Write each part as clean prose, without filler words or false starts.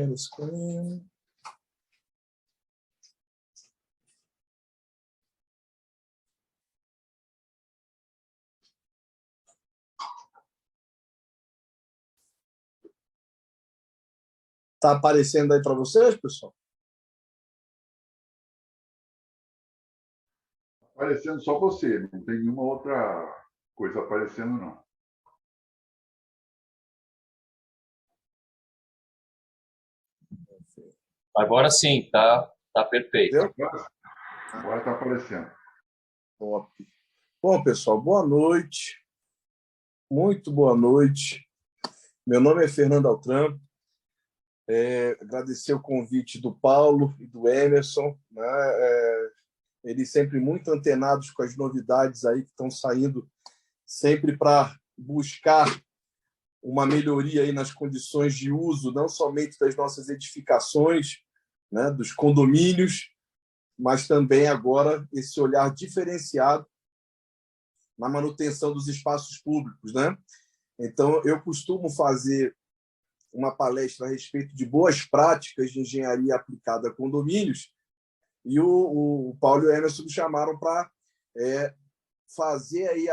share screen. Está aparecendo aí para vocês, pessoal? Aparecendo só você, não tem nenhuma outra coisa aparecendo, não. Agora sim, tá perfeito. Agora está aparecendo. Top. Bom, pessoal, boa noite. Muito boa noite. Meu nome é Fernando Altran. Agradecer o convite do Paulo e do Emerson, né? Eles sempre muito antenados com as novidades aí que estão saindo, sempre para buscar uma melhoria aí nas condições de uso, não somente das nossas edificações, né, dos condomínios, mas também agora esse olhar diferenciado na manutenção dos espaços públicos, né? Então, eu costumo fazer uma palestra a respeito de boas práticas de engenharia aplicada a condomínios, e o Paulo e o Emerson me chamaram para fazer aí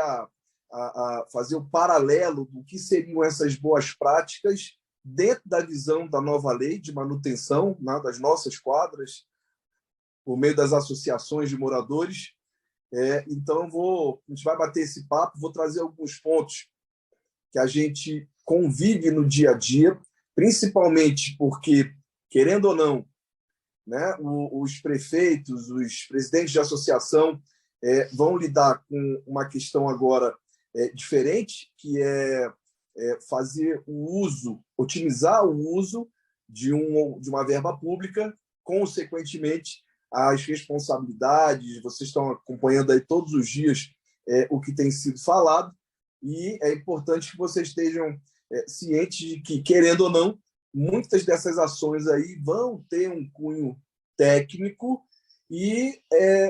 fazer o paralelo do que seriam essas boas práticas dentro da visão da nova lei de manutenção, né, das nossas quadras, por meio das associações de moradores. Então, a gente vai bater esse papo, vou trazer alguns pontos que a gente convive no dia a dia, principalmente porque, querendo ou não, né, os prefeitos, os presidentes de associação vão lidar com uma questão agora diferente, que é fazer o uso, otimizar o uso de uma verba pública, consequentemente, as responsabilidades. Vocês estão acompanhando aí todos os dias o que tem sido falado, e é importante que vocês estejam cientes de que, querendo ou não, muitas dessas ações aí vão ter um cunho técnico, e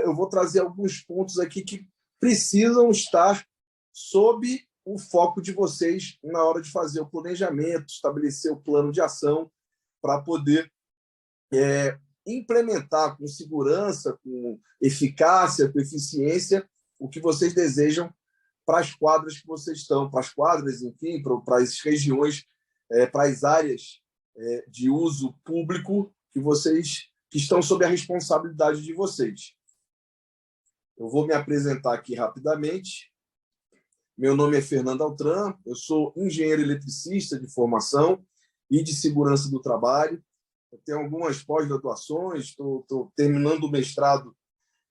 eu vou trazer alguns pontos aqui que precisam estar sob o foco de vocês na hora de fazer o planejamento, estabelecer o plano de ação para poder implementar com segurança, com eficácia, com eficiência, o que vocês desejam para as quadras que vocês estão, para as quadras, enfim, para as regiões, para as áreas de uso público que estão sob a responsabilidade de vocês. Eu vou me apresentar aqui rapidamente. Meu nome é Fernando Altran, eu sou engenheiro eletricista de formação e de segurança do trabalho. Eu tenho algumas pós-graduações, estou terminando o mestrado.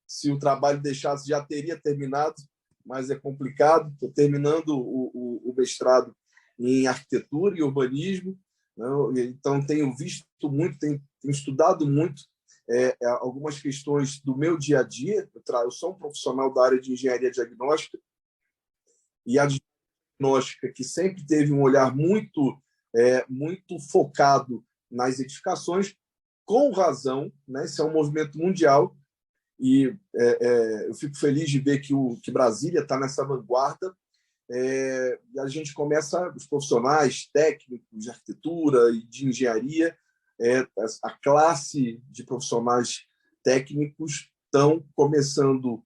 Se o trabalho deixasse, já teria terminado, mas é complicado. Estou terminando o mestrado em arquitetura e urbanismo, né? Então tenho visto muito, tenho estudado muito algumas questões do meu dia a dia. Eu sou um profissional da área de engenharia diagnóstica, e a diagnóstica que sempre teve um olhar muito focado nas edificações, com razão, né? Esse é um movimento mundial, e eu fico feliz de ver que Brasília está nessa vanguarda. E a gente começa, os profissionais técnicos de arquitetura e de engenharia, a classe de profissionais técnicos estão começando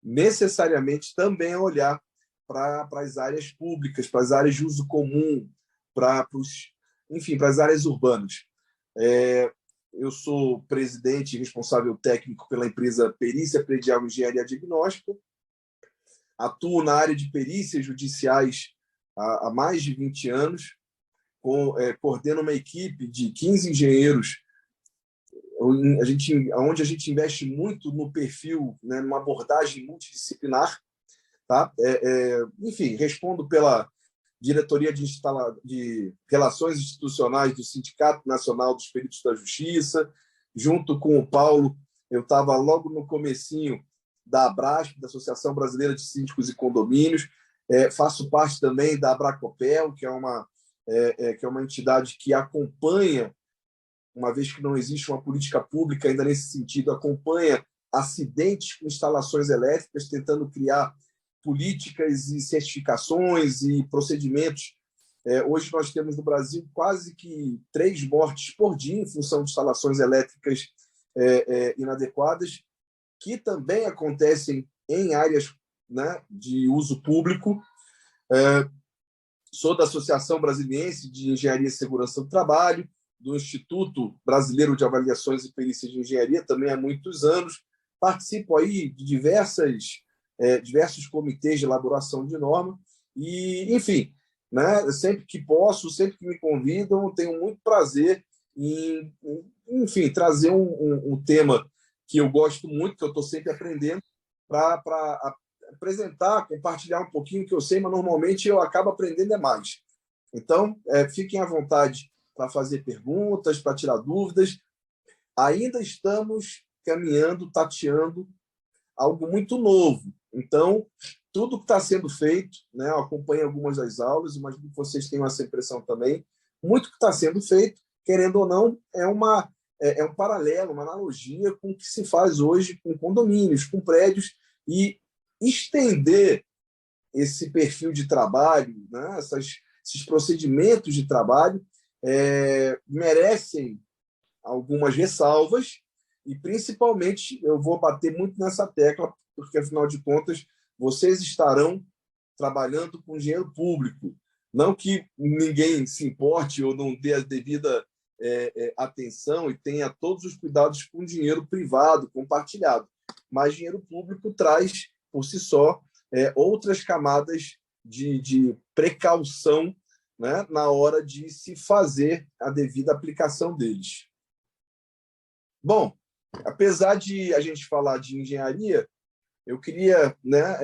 necessariamente também a olhar para as áreas públicas, para as áreas de uso comum, enfim, para as áreas urbanas. Eu sou presidente e responsável técnico pela empresa Perícia Predial Engenharia Diagnóstica. Atuo na área de perícias judiciais há mais de 20 anos. Coordeno uma equipe de 15 engenheiros, onde a gente investe muito no perfil, né, numa abordagem multidisciplinar. Tá? Enfim, respondo pela diretoria de Relações Institucionais do Sindicato Nacional dos Peritos da Justiça. Junto com o Paulo, eu estava logo no comecinho da ABRASP, da Associação Brasileira de Síndicos e Condomínios. Faço parte também da Abracopel, que é uma entidade que acompanha, uma vez que não existe uma política pública ainda nesse sentido, acompanha acidentes com instalações elétricas, tentando criar políticas e certificações e procedimentos Hoje nós temos no Brasil quase que 3 mortes por dia em função de instalações elétricas inadequadas, que também acontecem em áreas, né, de uso público. Sou da Associação Brasiliense de Engenharia e Segurança do Trabalho, do Instituto Brasileiro de Avaliações e Perícias de Engenharia, também há muitos anos. Participo aí de diversos comitês de elaboração de norma e, enfim, né, sempre que posso, sempre que me convidam, tenho muito prazer em, enfim, trazer um tema que eu gosto muito, que eu estou sempre aprendendo, para apresentar, compartilhar um pouquinho que eu sei, mas normalmente eu acabo aprendendo mais. Então, fiquem à vontade para fazer perguntas, para tirar dúvidas. Ainda estamos caminhando, tateando algo muito novo. Então, tudo que está sendo feito, né, eu acompanho algumas das aulas, imagino que vocês tenham essa impressão também, muito que está sendo feito, querendo ou não, é um paralelo, uma analogia com o que se faz hoje com condomínios, com prédios, e estender esse perfil de trabalho, né, esses procedimentos de trabalho, merecem algumas ressalvas, e principalmente eu vou bater muito nessa tecla, porque afinal de contas vocês estarão trabalhando com dinheiro público. Não que ninguém se importe ou não dê a devida atenção e tenha todos os cuidados com dinheiro privado compartilhado, mas dinheiro público traz por si só outras camadas de precaução, né, na hora de se fazer a devida aplicação deles. Bom, apesar de a gente falar de engenharia, eu queria, né,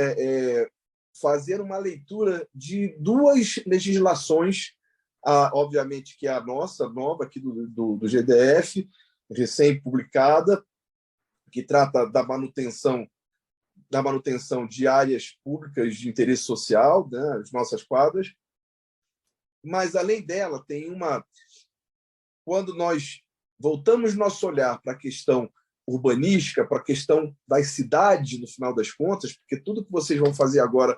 fazer uma leitura de 2 legislações, obviamente que é a nossa, nova, aqui do GDF, recém-publicada, que trata da manutenção de áreas públicas de interesse social, né, as nossas quadras. Mas, além dela, tem uma... Quando nós voltamos nosso olhar para a questão urbanística, para a questão das cidades, no final das contas, porque tudo que vocês vão fazer agora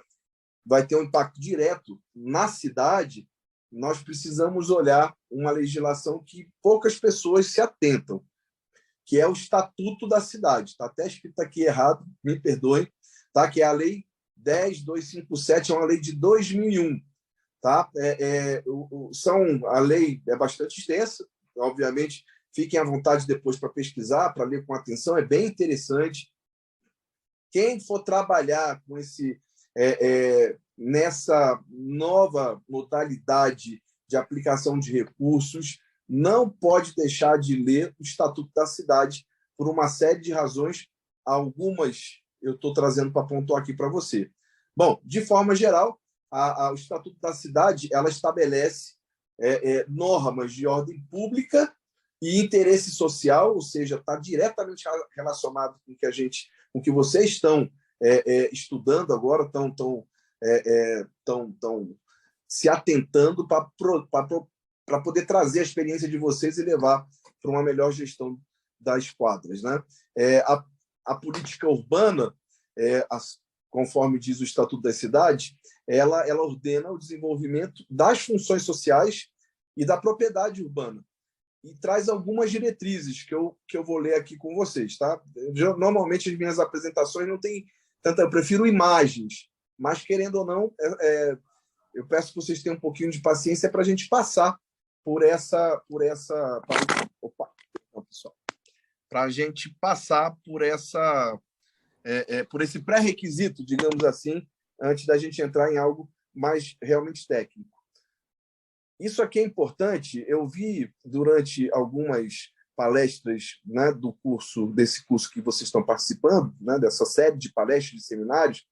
vai ter um impacto direto na cidade, nós precisamos olhar uma legislação que poucas pessoas se atentam, que é o Estatuto da Cidade. Está até escrito aqui errado, me perdoem, tá? Que é a Lei 10.257, é uma lei de 2001. Tá? A lei é bastante extensa, obviamente, fiquem à vontade depois para pesquisar, para ler com atenção, é bem interessante. Quem for trabalhar com nessa nova modalidade de aplicação de recursos, não pode deixar de ler o Estatuto da Cidade por uma série de razões, algumas eu estou trazendo para pontuar aqui para você. Bom, de forma geral, o Estatuto da Cidade ela estabelece normas de ordem pública e interesse social, ou seja, está diretamente relacionado com o que vocês estão estudando agora, estão se atentando para poder trazer a experiência de vocês e levar para uma melhor gestão das quadras, né? A política urbana, conforme diz o Estatuto das Cidades, ela ordena o desenvolvimento das funções sociais e da propriedade urbana e traz algumas diretrizes que eu vou ler aqui com vocês, tá? Normalmente as minhas apresentações não tem tanta, eu prefiro imagens, mas querendo ou não, eu peço que vocês tenham um pouquinho de paciência para a gente passar para a gente passar por esse pré-requisito, digamos assim, antes da gente entrar em algo mais realmente técnico. Isso aqui é importante. Eu vi durante algumas palestras, né, desse curso que vocês estão participando, né, dessa série de palestras, de seminários,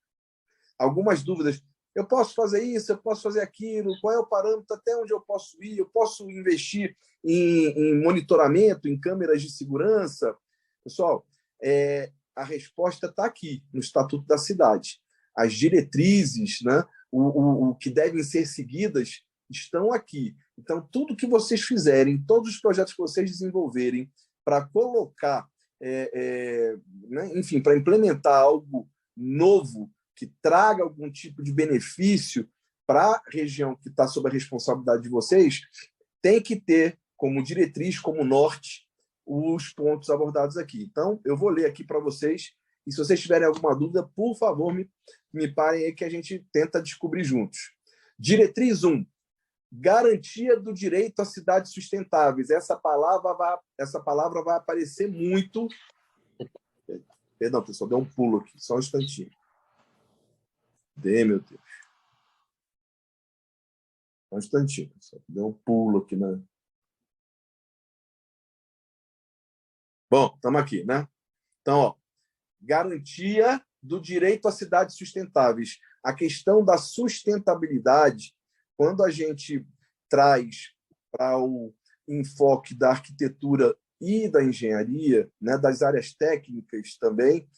algumas dúvidas. Eu posso fazer isso, eu posso fazer aquilo, qual é o parâmetro, até onde eu posso ir, eu posso investir em monitoramento, em câmeras de segurança. Pessoal, a resposta está aqui, no Estatuto da Cidade. As diretrizes, né, o que devem ser seguidas, estão aqui. Então, tudo que vocês fizerem, todos os projetos que vocês desenvolverem para colocar, né, enfim, para implementar algo novo, que traga algum tipo de benefício para a região que está sob a responsabilidade de vocês, tem que ter como diretriz, como norte, os pontos abordados aqui. Então, eu vou ler aqui para vocês, e se vocês tiverem alguma dúvida, por favor, me parem aí que a gente tenta descobrir juntos. Diretriz 1, garantia do direito a cidades sustentáveis. Essa palavra vai aparecer muito... Perdão, pessoal, deu um pulo aqui, só um instantinho. Meu Deus. Só um instantinho, pessoal. Deu um pulo aqui, né? Bom, estamos aqui, né? Então, ó, garantia do direito a cidades sustentáveis. A questão da sustentabilidade, quando a gente traz para o enfoque da arquitetura e da engenharia, né, das áreas técnicas também,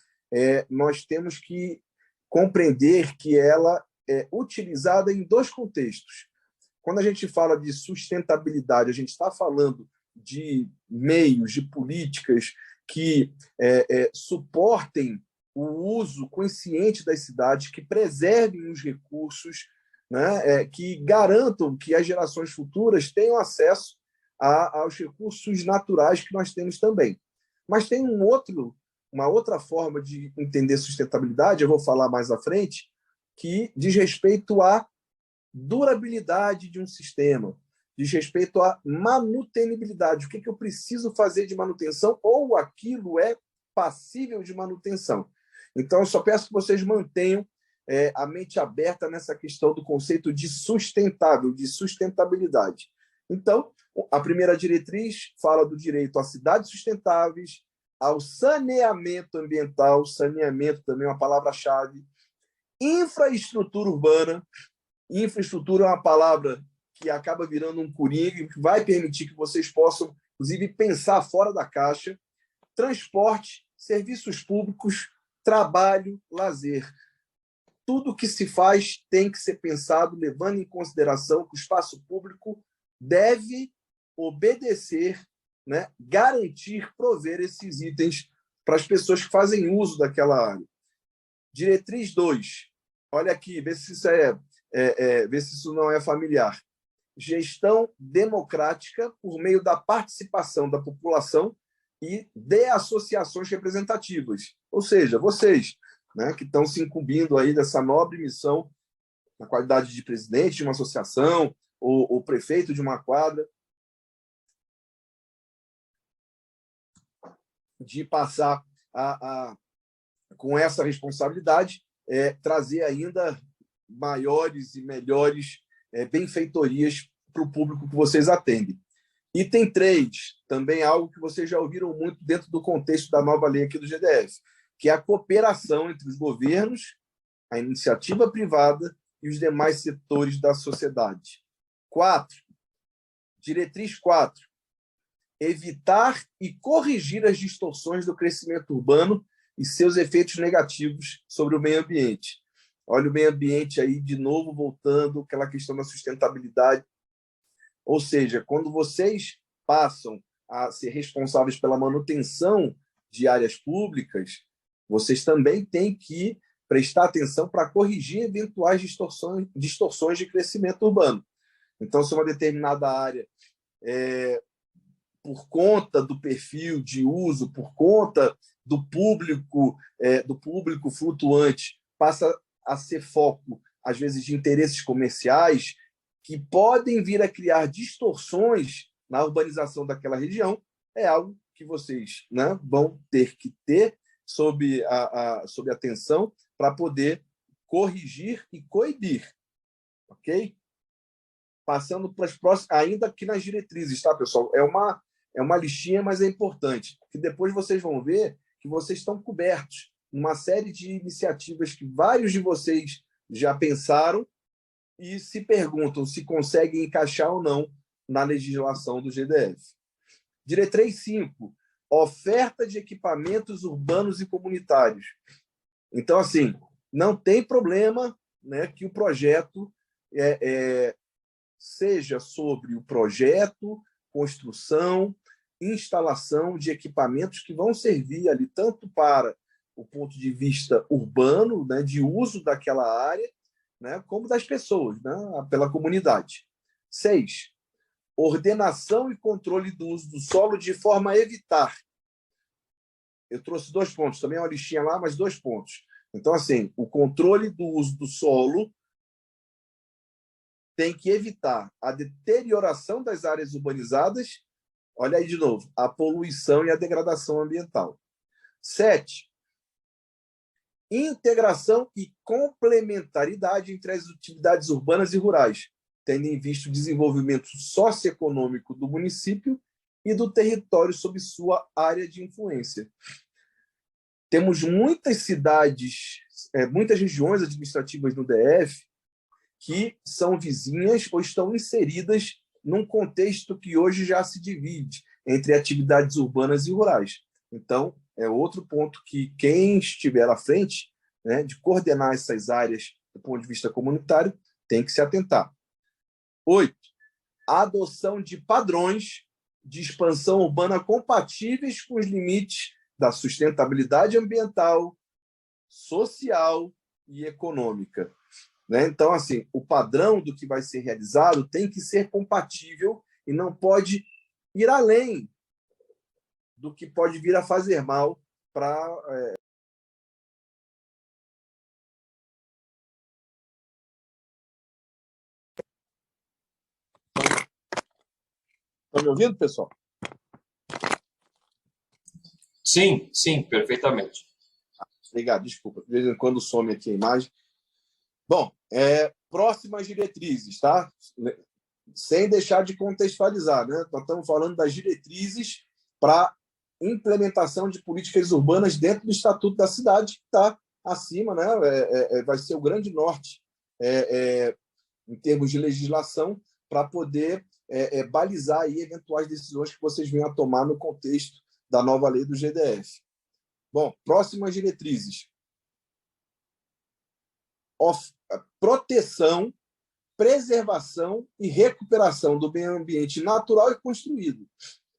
nós temos que compreender que ela é utilizada em dois contextos. Quando a gente fala de sustentabilidade, a gente está falando de meios, de políticas que suportem o uso consciente das cidades, que preservem os recursos, né, que garantam que as gerações futuras tenham acesso aos recursos naturais que nós temos também. Mas tem uma outra forma de entender sustentabilidade, eu vou falar mais à frente, que diz respeito à durabilidade de um sistema, diz respeito à manutenibilidade. O que eu preciso fazer de manutenção ou aquilo é passível de manutenção. Então, eu só peço que vocês mantenham a mente aberta nessa questão do conceito de sustentável, de sustentabilidade. Então, a primeira diretriz fala do direito a cidades sustentáveis, ao saneamento ambiental, saneamento também é uma palavra-chave, infraestrutura urbana. Infraestrutura é uma palavra que acaba virando um coringa, que vai permitir que vocês possam, inclusive, pensar fora da caixa. Transporte, serviços públicos, trabalho, lazer. Tudo que se faz tem que ser pensado levando em consideração que o espaço público deve obedecer, né, garantir, prover esses itens para as pessoas que fazem uso daquela área. Diretriz 2. Olha aqui, vê se isso não é familiar. Gestão democrática por meio da participação da população e de associações representativas. Ou seja, vocês, né, que estão se incumbindo aí dessa nobre missão na qualidade de presidente de uma associação ou prefeito de uma quadra, de passar com essa responsabilidade, trazer ainda maiores e melhores benfeitorias para o público que vocês atendem. Item 3, também algo que vocês já ouviram muito dentro do contexto da nova lei aqui do GDF, que é a cooperação entre os governos, a iniciativa privada e os demais setores da sociedade. 4, diretriz 4, evitar e corrigir as distorções do crescimento urbano e seus efeitos negativos sobre o meio ambiente. Olha o meio ambiente aí, de novo, voltando àquela questão da sustentabilidade. Ou seja, quando vocês passam a ser responsáveis pela manutenção de áreas públicas, vocês também têm que prestar atenção para corrigir eventuais distorções de crescimento urbano. Então, se uma determinada área, por conta do perfil de uso, por conta do público flutuante, passa a ser foco, às vezes, de interesses comerciais que podem vir a criar distorções na urbanização daquela região, é algo que vocês, né, vão ter que ter sob atenção para poder corrigir e coibir. Ok? Passando para as próximas, ainda aqui nas diretrizes, tá, pessoal? É uma listinha, mas é importante, que depois vocês vão ver que vocês estão cobertos numa série de iniciativas que vários de vocês já pensaram e se perguntam se conseguem encaixar ou não na legislação do GDF. Diretriz 5, oferta de equipamentos urbanos e comunitários. Então, assim, não tem problema, né, que o projeto seja sobre o projeto, construção, instalação de equipamentos que vão servir ali tanto para o ponto de vista urbano, né, de uso daquela área, né, como das pessoas, né, pela comunidade. 6. Ordenação e controle do uso do solo de forma a evitar. Eu trouxe 2 pontos, também é uma listinha lá, mas 2 pontos. Então, assim, o controle do uso do solo tem que evitar a deterioração das áreas urbanizadas, olha aí de novo, a poluição e a degradação ambiental. 7. Integração e complementaridade entre as atividades urbanas e rurais, tendo em vista o desenvolvimento socioeconômico do município e do território sob sua área de influência. Temos muitas cidades, muitas regiões administrativas no DF que são vizinhas ou estão inseridas num contexto que hoje já se divide entre atividades urbanas e rurais. Então, é outro ponto que quem estiver à frente, né, de coordenar essas áreas do ponto de vista comunitário tem que se atentar. 8. A adoção de padrões de expansão urbana compatíveis com os limites da sustentabilidade ambiental, social e econômica. Né? Então, assim, o padrão do que vai ser realizado tem que ser compatível e não pode ir além do que pode vir a fazer mal para... Estão me ouvindo, pessoal? Sim, sim, perfeitamente. Obrigado, desculpa. De vez em quando some aqui a imagem. Bom, próximas diretrizes, tá? Sem deixar de contextualizar, né? Nós estamos falando das diretrizes para implementação de políticas urbanas dentro do Estatuto da Cidade, que está acima, né? Vai ser o grande norte em termos de legislação para poder balizar aí eventuais decisões que vocês venham a tomar no contexto da nova lei do GDF. Bom, próximas diretrizes. Proteção, preservação e recuperação do meio ambiente natural e construído.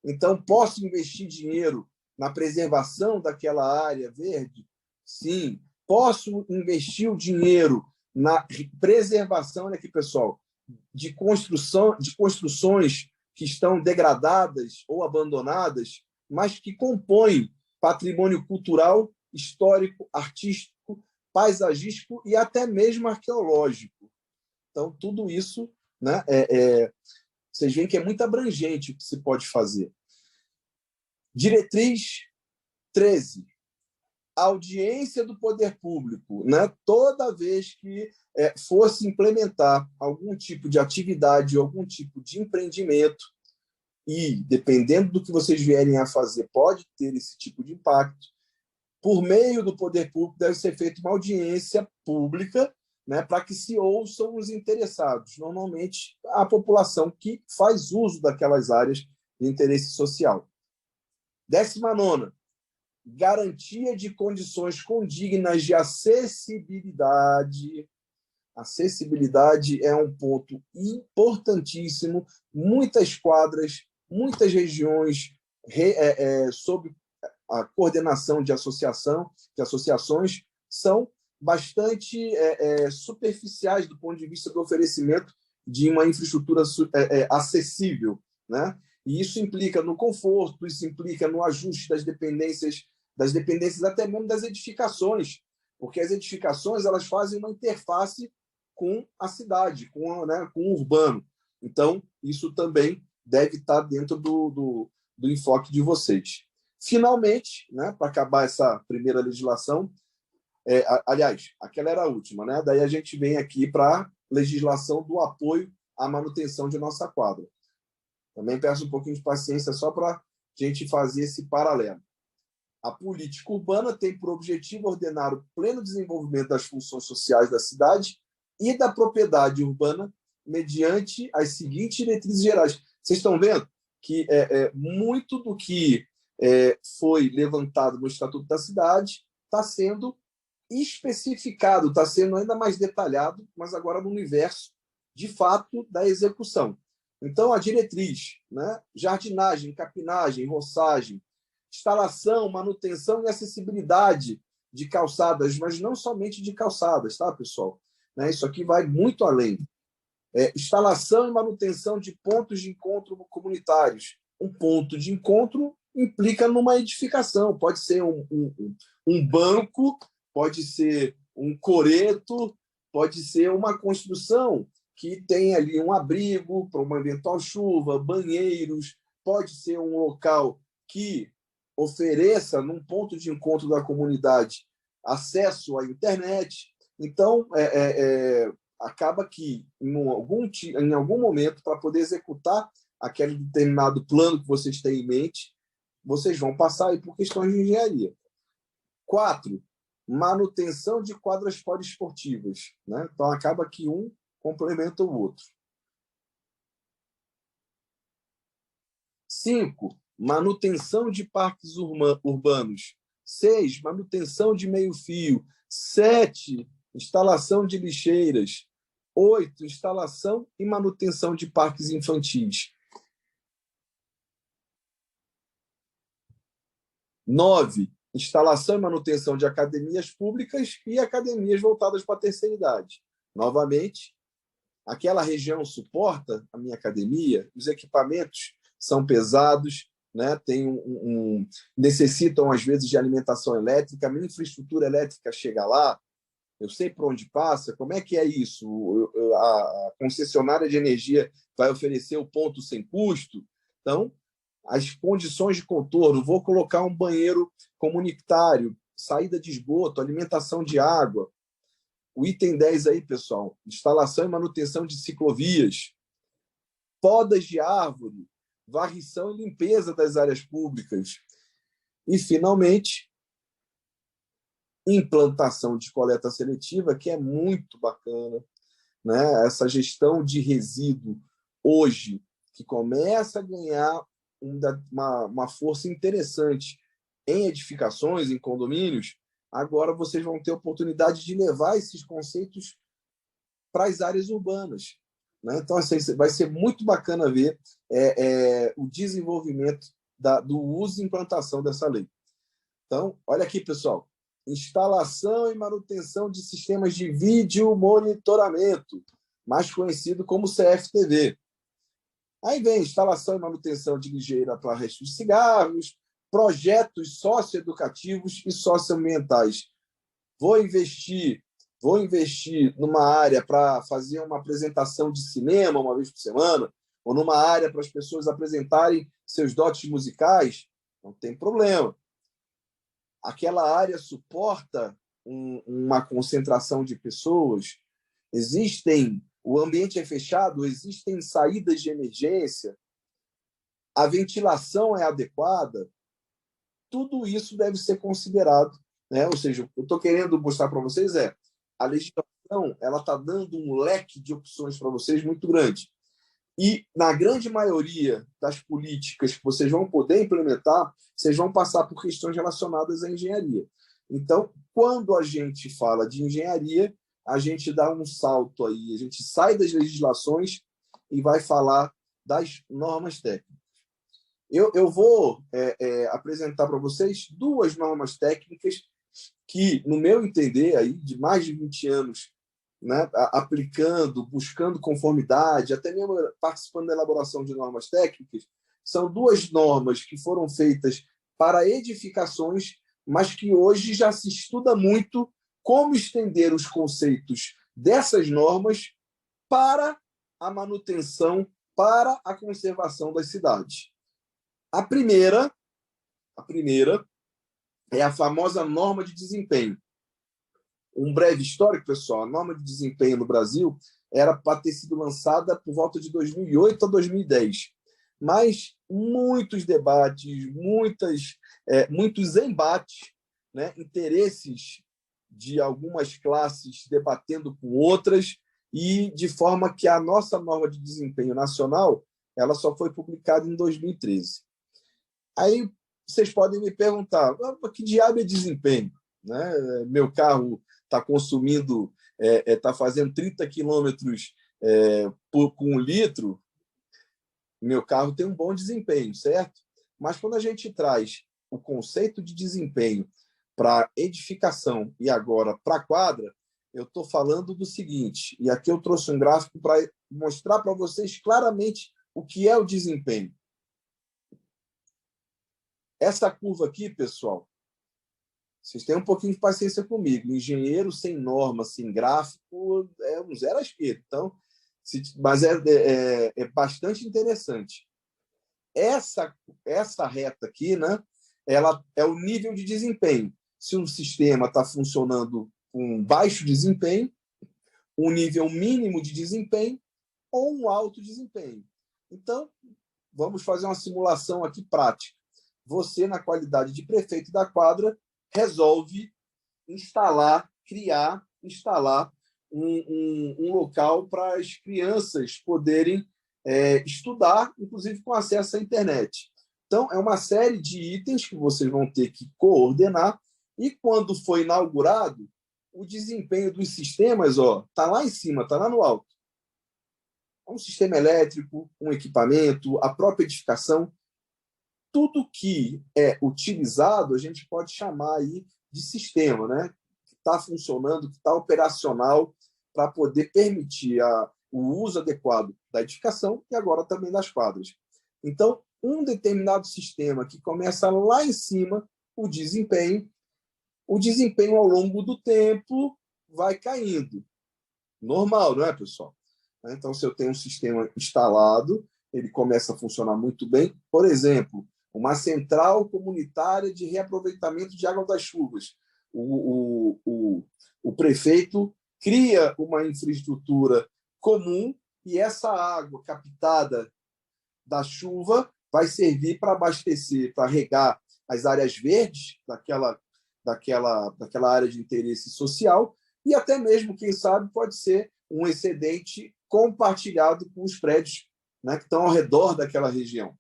Então, posso investir dinheiro na preservação daquela área verde? Sim. Posso investir o dinheiro na preservação, olha aqui, pessoal, de construções que estão degradadas ou abandonadas, mas que compõem patrimônio cultural, histórico, artístico, paisagístico e até mesmo arqueológico. Então, tudo isso, né, vocês veem que é muito abrangente o que se pode fazer. Diretriz 13. Audiência do poder público. Né? Toda vez que fosse implementar algum tipo de atividade, algum tipo de empreendimento, e, dependendo do que vocês vierem a fazer, pode ter esse tipo de impacto, por meio do poder público deve ser feita uma audiência pública, né, para que se ouçam os interessados, normalmente a população que faz uso daquelas áreas de interesse social. 19ª, garantia de condições condignas de acessibilidade. Acessibilidade é um ponto importantíssimo. Muitas quadras, muitas regiões sob a coordenação de associações são bastante superficiais do ponto de vista do oferecimento de uma infraestrutura acessível, né? E isso implica no conforto, isso implica no ajuste das dependências até mesmo das edificações, porque as edificações elas fazem uma interface com a cidade, com o urbano. Então, isso também deve estar dentro do enfoque de vocês. Finalmente, né, para acabar essa primeira legislação, aliás, aquela era a última, né? Daí a gente vem aqui para a legislação do apoio à manutenção de nossa quadra. Também peço um pouquinho de paciência só para a gente fazer esse paralelo. A política urbana tem por objetivo ordenar o pleno desenvolvimento das funções sociais da cidade e da propriedade urbana mediante as seguintes diretrizes gerais. Vocês estão vendo que muito do que foi levantado no Estatuto da Cidade está sendo especificado, está sendo ainda mais detalhado, mas agora no universo, de fato, da execução. Então, a diretriz, né? Jardinagem, capinagem, roçagem, instalação, manutenção e acessibilidade de calçadas, mas não somente de calçadas, tá, pessoal? né? Isso aqui vai muito além. Instalação e manutenção de pontos de encontro comunitários. Um ponto de encontro implica numa edificação. Pode ser um banco, pode ser um coreto, pode ser uma construção que tem ali um abrigo para uma eventual chuva, banheiros, pode ser um local que ofereça, num ponto de encontro da comunidade, acesso à internet. Então, acaba que, em algum momento, para poder executar aquele determinado plano que vocês têm em mente, vocês vão passar aí por questões de engenharia. 4, manutenção de quadras poliesportivas, né? Então, acaba que um complementa o outro. 5, manutenção de parques urbanos. 6, manutenção de meio-fio. 7, instalação de lixeiras. 8, instalação e manutenção de parques infantis. 9, instalação e manutenção de academias públicas e academias voltadas para a terceira idade. Novamente, aquela região suporta a minha academia, os equipamentos são pesados, né? Necessitam, às vezes, de alimentação elétrica, a minha infraestrutura elétrica chega lá, eu sei por onde passa, como é que é isso? A concessionária de energia vai oferecer o ponto sem custo? Então, as condições de contorno, vou colocar um banheiro comunitário, saída de esgoto, alimentação de água. O item 10 aí, pessoal, instalação e manutenção de ciclovias, podas de árvore, varrição e limpeza das áreas públicas. E, finalmente, implantação de coleta seletiva, que é muito bacana, né? Essa gestão de resíduo hoje, que começa a ganhar uma força interessante em edificações, em condomínios, agora vocês vão ter a oportunidade de levar esses conceitos para as áreas urbanas, né? Então, assim, vai ser muito bacana ver o desenvolvimento do uso e implantação dessa lei. Então, olha aqui, pessoal. Instalação e manutenção de sistemas de vídeo monitoramento, mais conhecido como CFTV. Aí vem instalação e manutenção de ligeira para restos de cigarros, projetos socioeducativos e socioambientais. Vou investir numa área para fazer uma apresentação de cinema uma vez por semana, ou numa área para as pessoas apresentarem seus dotes musicais, não tem problema. Aquela área suporta uma concentração de pessoas, o ambiente é fechado, existem saídas de emergência, a ventilação é adequada, tudo isso deve ser considerado, né? Ou seja, o que eu estou querendo mostrar para vocês a legislação está dando um leque de opções para vocês muito grande. E, na grande maioria das políticas que vocês vão poder implementar, vocês vão passar por questões relacionadas à engenharia. Então, quando a gente fala de engenharia, a gente dá um salto aí, a gente sai das legislações e vai falar das normas técnicas. Eu vou apresentar para vocês 2 normas técnicas que, no meu entender, aí, de mais de 20 anos, né, aplicando, buscando conformidade, até mesmo participando da elaboração de normas técnicas, são 2 normas que foram feitas para edificações, mas que hoje já se estuda muito como estender os conceitos dessas normas para a manutenção, para a conservação das cidades. A primeira é a famosa norma de desempenho. Um breve histórico, pessoal. A norma de desempenho no Brasil era para ter sido lançada por volta de 2008 a 2010. Mas muitos debates, muitos embates, né? Interesses de algumas classes debatendo com outras, e de forma que a nossa norma de desempenho nacional ela só foi publicada em 2013. Aí vocês podem me perguntar, que diabo é desempenho? Né? Meu carro está consumindo, está fazendo 30 quilômetros com 1 litro, meu carro tem um bom desempenho, certo? Mas quando a gente traz o conceito de desempenho para edificação e agora para a quadra, eu estou falando do seguinte, e aqui eu trouxe um gráfico para mostrar para vocês claramente o que é o desempenho. Essa curva aqui, pessoal, vocês têm um pouquinho de paciência comigo. Engenheiro sem norma, sem gráfico, é um zero à esquerda. Então, mas é bastante interessante. Essa reta aqui, né, ela é o nível de desempenho. Se um sistema está funcionando com baixo desempenho, um nível mínimo de desempenho ou um alto desempenho. Então, vamos fazer uma simulação aqui prática. Você, na qualidade de prefeito da quadra, resolve instalar um local para as crianças poderem estudar, inclusive com acesso à internet. Então, é uma série de itens que vocês vão ter que coordenar, e quando foi inaugurado, o desempenho dos sistemas está lá em cima, está lá no alto. Um sistema elétrico, um equipamento, a própria edificação, tudo que é utilizado, a gente pode chamar aí de sistema, né? Que está funcionando, que está operacional para poder permitir o uso adequado da edificação e agora também das quadras. Então, um determinado sistema que começa lá em cima, o desempenho ao longo do tempo vai caindo. Normal, não é, pessoal? Então, se eu tenho um sistema instalado, ele começa a funcionar muito bem. Por exemplo, uma central comunitária de reaproveitamento de água das chuvas. O prefeito cria uma infraestrutura comum e essa água captada da chuva vai servir para abastecer, para regar as áreas verdes daquela área de interesse social e até mesmo, quem sabe, pode ser um excedente compartilhado com os prédios, né, que estão ao redor daquela região.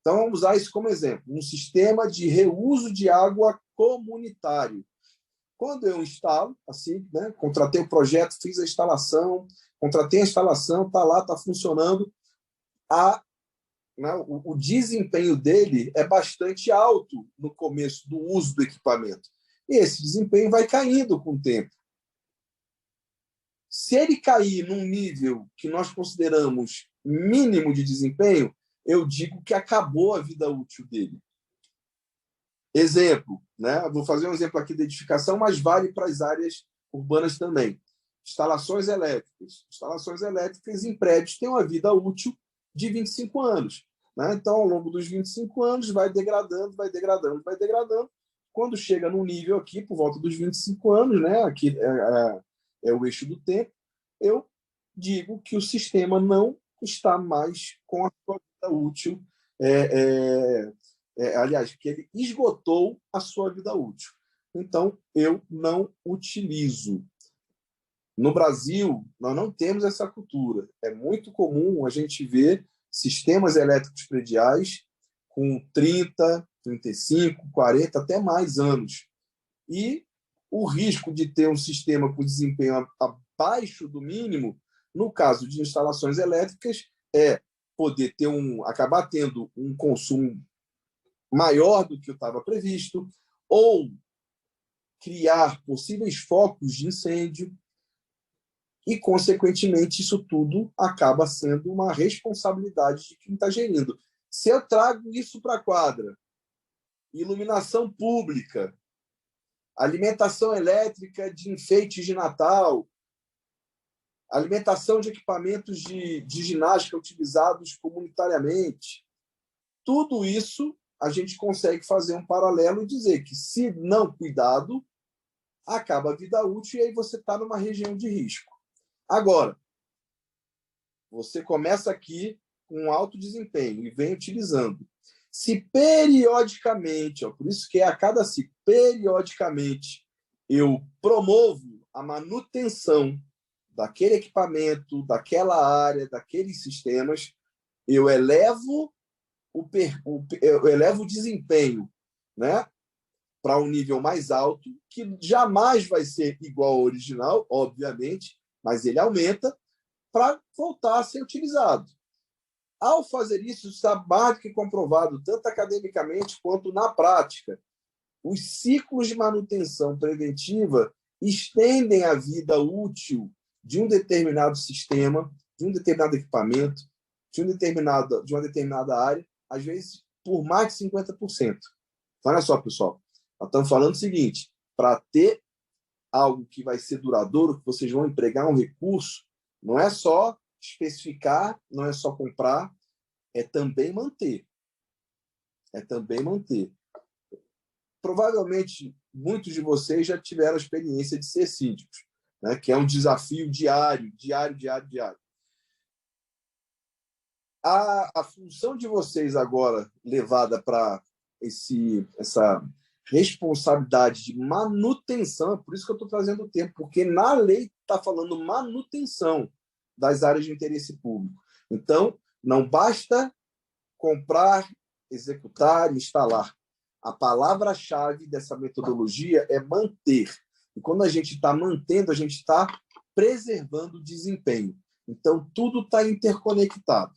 Então, vamos usar isso como exemplo, um sistema de reuso de água comunitário. Quando eu instalo, assim, né, contratei o projeto, fiz a instalação, está lá, está funcionando, o desempenho dele é bastante alto no começo do uso do equipamento. E esse desempenho vai caindo com o tempo. Se ele cair num nível que nós consideramos mínimo de desempenho, eu digo que acabou a vida útil dele. Exemplo, né? Vou fazer um exemplo aqui de edificação, mas vale para as áreas urbanas também. Instalações elétricas. Instalações elétricas em prédios têm uma vida útil de 25 anos. Né? Então, ao longo dos 25 anos, vai degradando. Quando chega num nível aqui, por volta dos 25 anos, né? Aqui é o eixo do tempo, eu digo que o sistema não está mais com a sua vida útil, aliás, que ele esgotou a sua vida útil. Então, eu não utilizo. No Brasil, nós não temos essa cultura. É muito comum a gente ver sistemas elétricos prediais com 30, 35, 40, até mais anos. E o risco de ter um sistema com desempenho abaixo do mínimo, no caso de instalações elétricas, é poder acabar tendo um consumo maior do que estava previsto, ou criar possíveis focos de incêndio, e, consequentemente, isso tudo acaba sendo uma responsabilidade de quem está gerindo. Se eu trago isso para a quadra, iluminação pública, alimentação elétrica de enfeites de Natal, alimentação de equipamentos de ginástica utilizados comunitariamente, tudo isso a gente consegue fazer um paralelo e dizer que, se não cuidado, acaba a vida útil e aí você está numa região de risco. Agora, você começa aqui com alto desempenho e vem utilizando. Se periodicamente, por isso que é a cada ciclo, periodicamente eu promovo a manutenção daquele equipamento, daquela área, daqueles sistemas, eu elevo o desempenho, né, para um nível mais alto, que jamais vai ser igual ao original, obviamente, mas ele aumenta para voltar a ser utilizado. Ao fazer isso, está mais do que comprovado, tanto academicamente quanto na prática. Os ciclos de manutenção preventiva, estendem a vida útil de um determinado sistema, de um determinado equipamento, de uma determinada área, às vezes por mais de 50%. Então, olha só, pessoal, nós estamos falando o seguinte: para ter algo que vai ser duradouro, que vocês vão empregar um recurso, não é só especificar, não é só comprar, é também manter. É também manter. Provavelmente, muitos de vocês já tiveram a experiência de ser síndicos, né? Que é um desafio diário. A função de vocês agora, levada para essa responsabilidade de manutenção, por isso que eu estou trazendo o termo, porque na lei está falando manutenção das áreas de interesse público. Então, não basta comprar, executar, instalar. A palavra-chave dessa metodologia é manter. E quando a gente está mantendo, a gente está preservando o desempenho. Então, tudo está interconectado.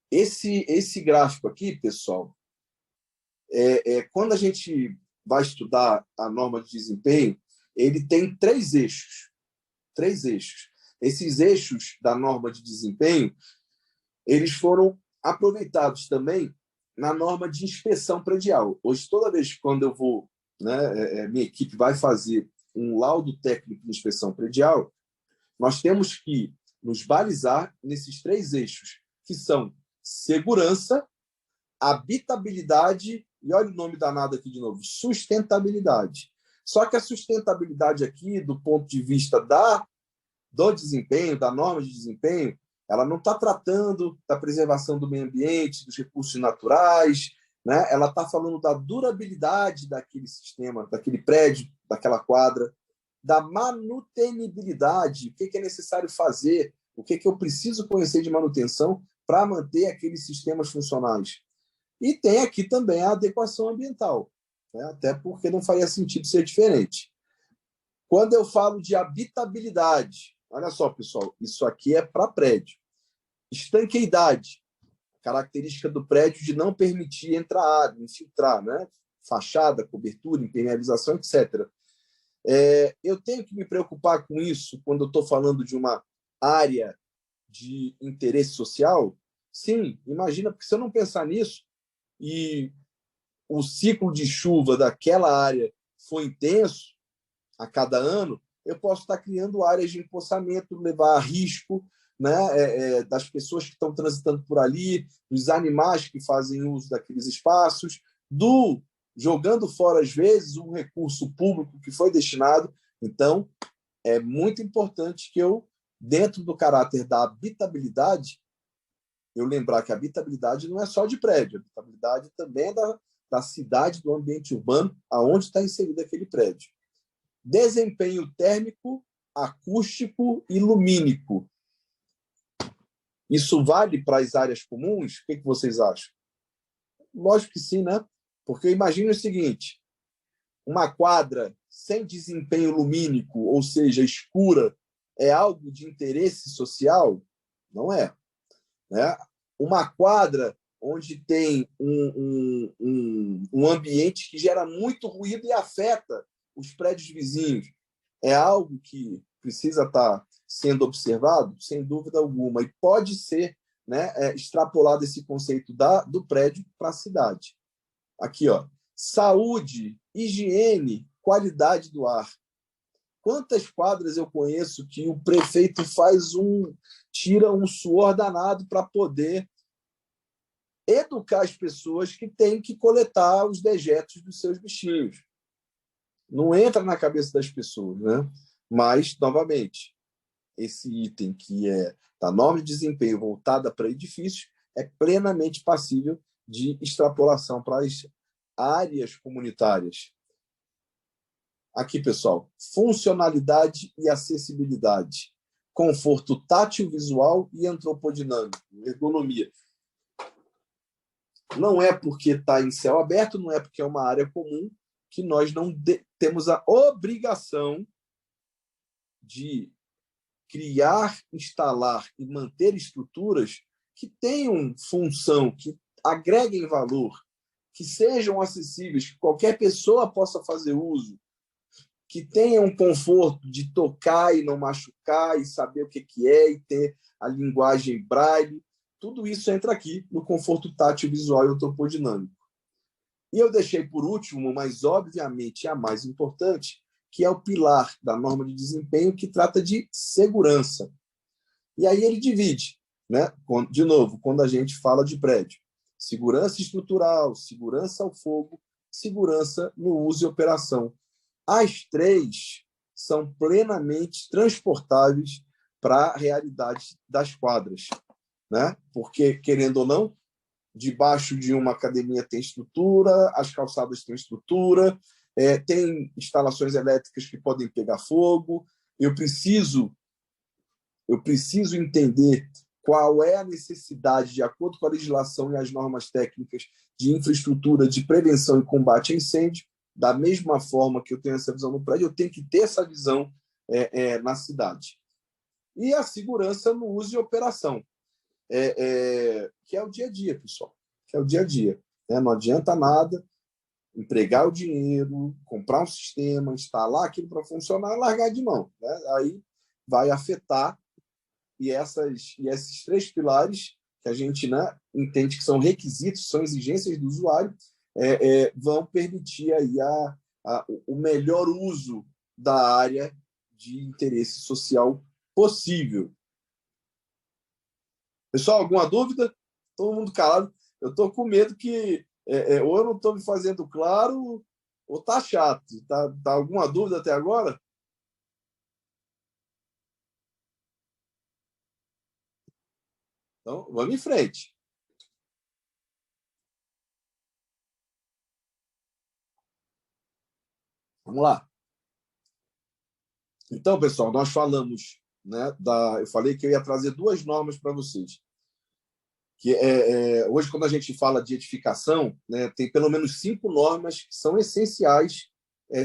Esse gráfico aqui, pessoal, quando a gente vai estudar a norma de desempenho, ele tem 3 eixos. 3 eixos. Esses eixos da norma de desempenho, eles foram aproveitados também na norma de inspeção predial. Hoje, toda vez que quando eu vou, né, minha equipe vai fazer um laudo técnico de inspeção predial, nós temos que nos balizar nesses 3 eixos, que são segurança, habitabilidade e, olha o nome danado aqui de novo, sustentabilidade. Só que a sustentabilidade aqui, do ponto de vista do desempenho, da norma de desempenho, ela não está tratando da preservação do meio ambiente, dos recursos naturais, né? Ela está falando da durabilidade daquele sistema, daquele prédio, daquela quadra, da manutenibilidade, o que é necessário fazer, o que eu preciso conhecer de manutenção para manter aqueles sistemas funcionais. E tem aqui também a adequação ambiental, né? Até porque não faria sentido ser diferente. Quando eu falo de habitabilidade, olha só, pessoal, isso aqui é para prédio. Estanqueidade, característica do prédio de não permitir entrar água, infiltrar, né? Fachada, cobertura, impermeabilização, etc. Eu tenho que me preocupar com isso quando eu estou falando de uma área de interesse social? Sim, imagina, porque se eu não pensar nisso e o ciclo de chuva daquela área for intenso a cada ano, eu posso estar criando áreas de empoçamento, levar a risco, né, das pessoas que estão transitando por ali, dos animais que fazem uso daqueles espaços, jogando fora, às vezes, um recurso público que foi destinado. Então, é muito importante que eu, dentro do caráter da habitabilidade, eu lembrar que a habitabilidade não é só de prédio, a habitabilidade também é da cidade, do ambiente urbano, aonde está inserido aquele prédio. Desempenho térmico, acústico e lumínico. Isso vale para as áreas comuns? O que vocês acham? Lógico que sim, né? Porque imagine o seguinte: uma quadra sem desempenho lumínico, ou seja, escura, é algo de interesse social? Não é, né? Uma quadra onde tem um ambiente que gera muito ruído e afeta os prédios vizinhos, é algo que precisa estar sendo observado? Sem dúvida alguma. E pode ser, né, extrapolado esse conceito do prédio para a cidade. Aqui, ó, saúde, higiene, qualidade do ar. Quantas quadras eu conheço que o prefeito tira um suor danado para poder educar as pessoas que têm que coletar os dejetos dos seus bichinhos? Não entra na cabeça das pessoas, né? Mas, novamente, esse item que é da norma de desempenho voltada para edifícios é plenamente passível de extrapolação para as áreas comunitárias. Aqui, pessoal, funcionalidade e acessibilidade, conforto tátil, visual e antropodinâmico, ergonomia. Não é porque está em céu aberto, não é porque é uma área comum que nós não temos a obrigação de criar, instalar e manter estruturas que tenham função, que agreguem valor, que sejam acessíveis, que qualquer pessoa possa fazer uso, que tenha um conforto de tocar e não machucar, e saber o que é, e ter a linguagem braille. Tudo isso entra aqui no conforto tátil, visual e ortopodinâmico. E eu deixei por último, mas obviamente a mais importante, que é o pilar da norma de desempenho, que trata de segurança. E aí ele divide, né? De novo, quando a gente fala de prédio: segurança estrutural, segurança ao fogo, segurança no uso e operação. As três são plenamente transportáveis para a realidade das quadras, né? Porque, querendo ou não, debaixo de uma academia tem estrutura, as calçadas têm estrutura, tem instalações elétricas que podem pegar fogo. Eu preciso entender qual é a necessidade, de acordo com a legislação e as normas técnicas de infraestrutura de prevenção e combate a incêndio. Da mesma forma que eu tenho essa visão no prédio, eu tenho que ter essa visão na cidade. E a segurança no uso e operação, que é o dia a dia, pessoal, que é o dia a dia. Não adianta nada empregar o dinheiro, comprar um sistema, instalar aquilo para funcionar e largar de mão, né? Aí vai afetar, e esses três pilares que a gente, né, entende que são requisitos, são exigências do usuário, vão permitir aí o melhor uso da área de interesse social possível. Pessoal, alguma dúvida? Todo mundo calado. Eu estou com medo que ou eu não estou me fazendo claro ou está chato. Tá alguma dúvida até agora? Então, vamos em frente. Vamos lá. Então, pessoal, nós falamos, né, eu falei que eu ia trazer duas normas para vocês. Que hoje, quando a gente fala de edificação, né, tem pelo menos 5 normas que são essenciais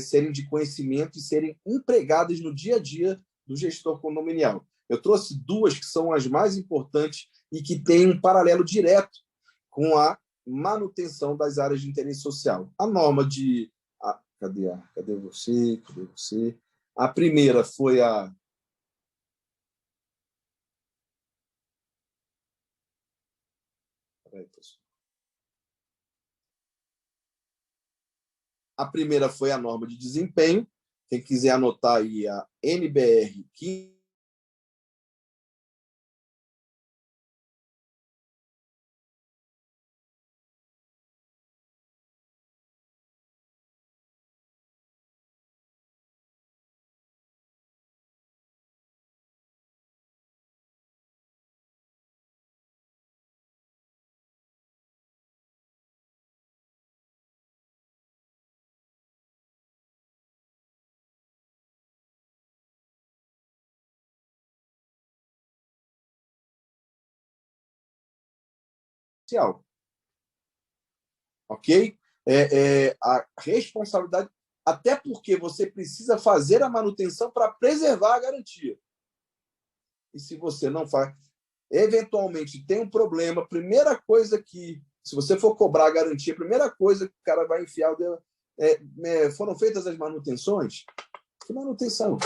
serem de conhecimento e serem empregadas no dia a dia do gestor condominial. Eu trouxe duas que são as mais importantes e que têm um paralelo direto com a manutenção das áreas de interesse social. A norma de... Cadê você? Cadê você? A primeira foi a... A primeira foi a norma de desempenho. Quem quiser anotar aí, a NBR 15. Ok? A responsabilidade, até porque você precisa fazer a manutenção para preservar a garantia. E se você não faz, eventualmente tem um problema, primeira coisa que, se você for cobrar a garantia, a primeira coisa que o cara vai enfiar foram feitas as manutenções? Que manutenção?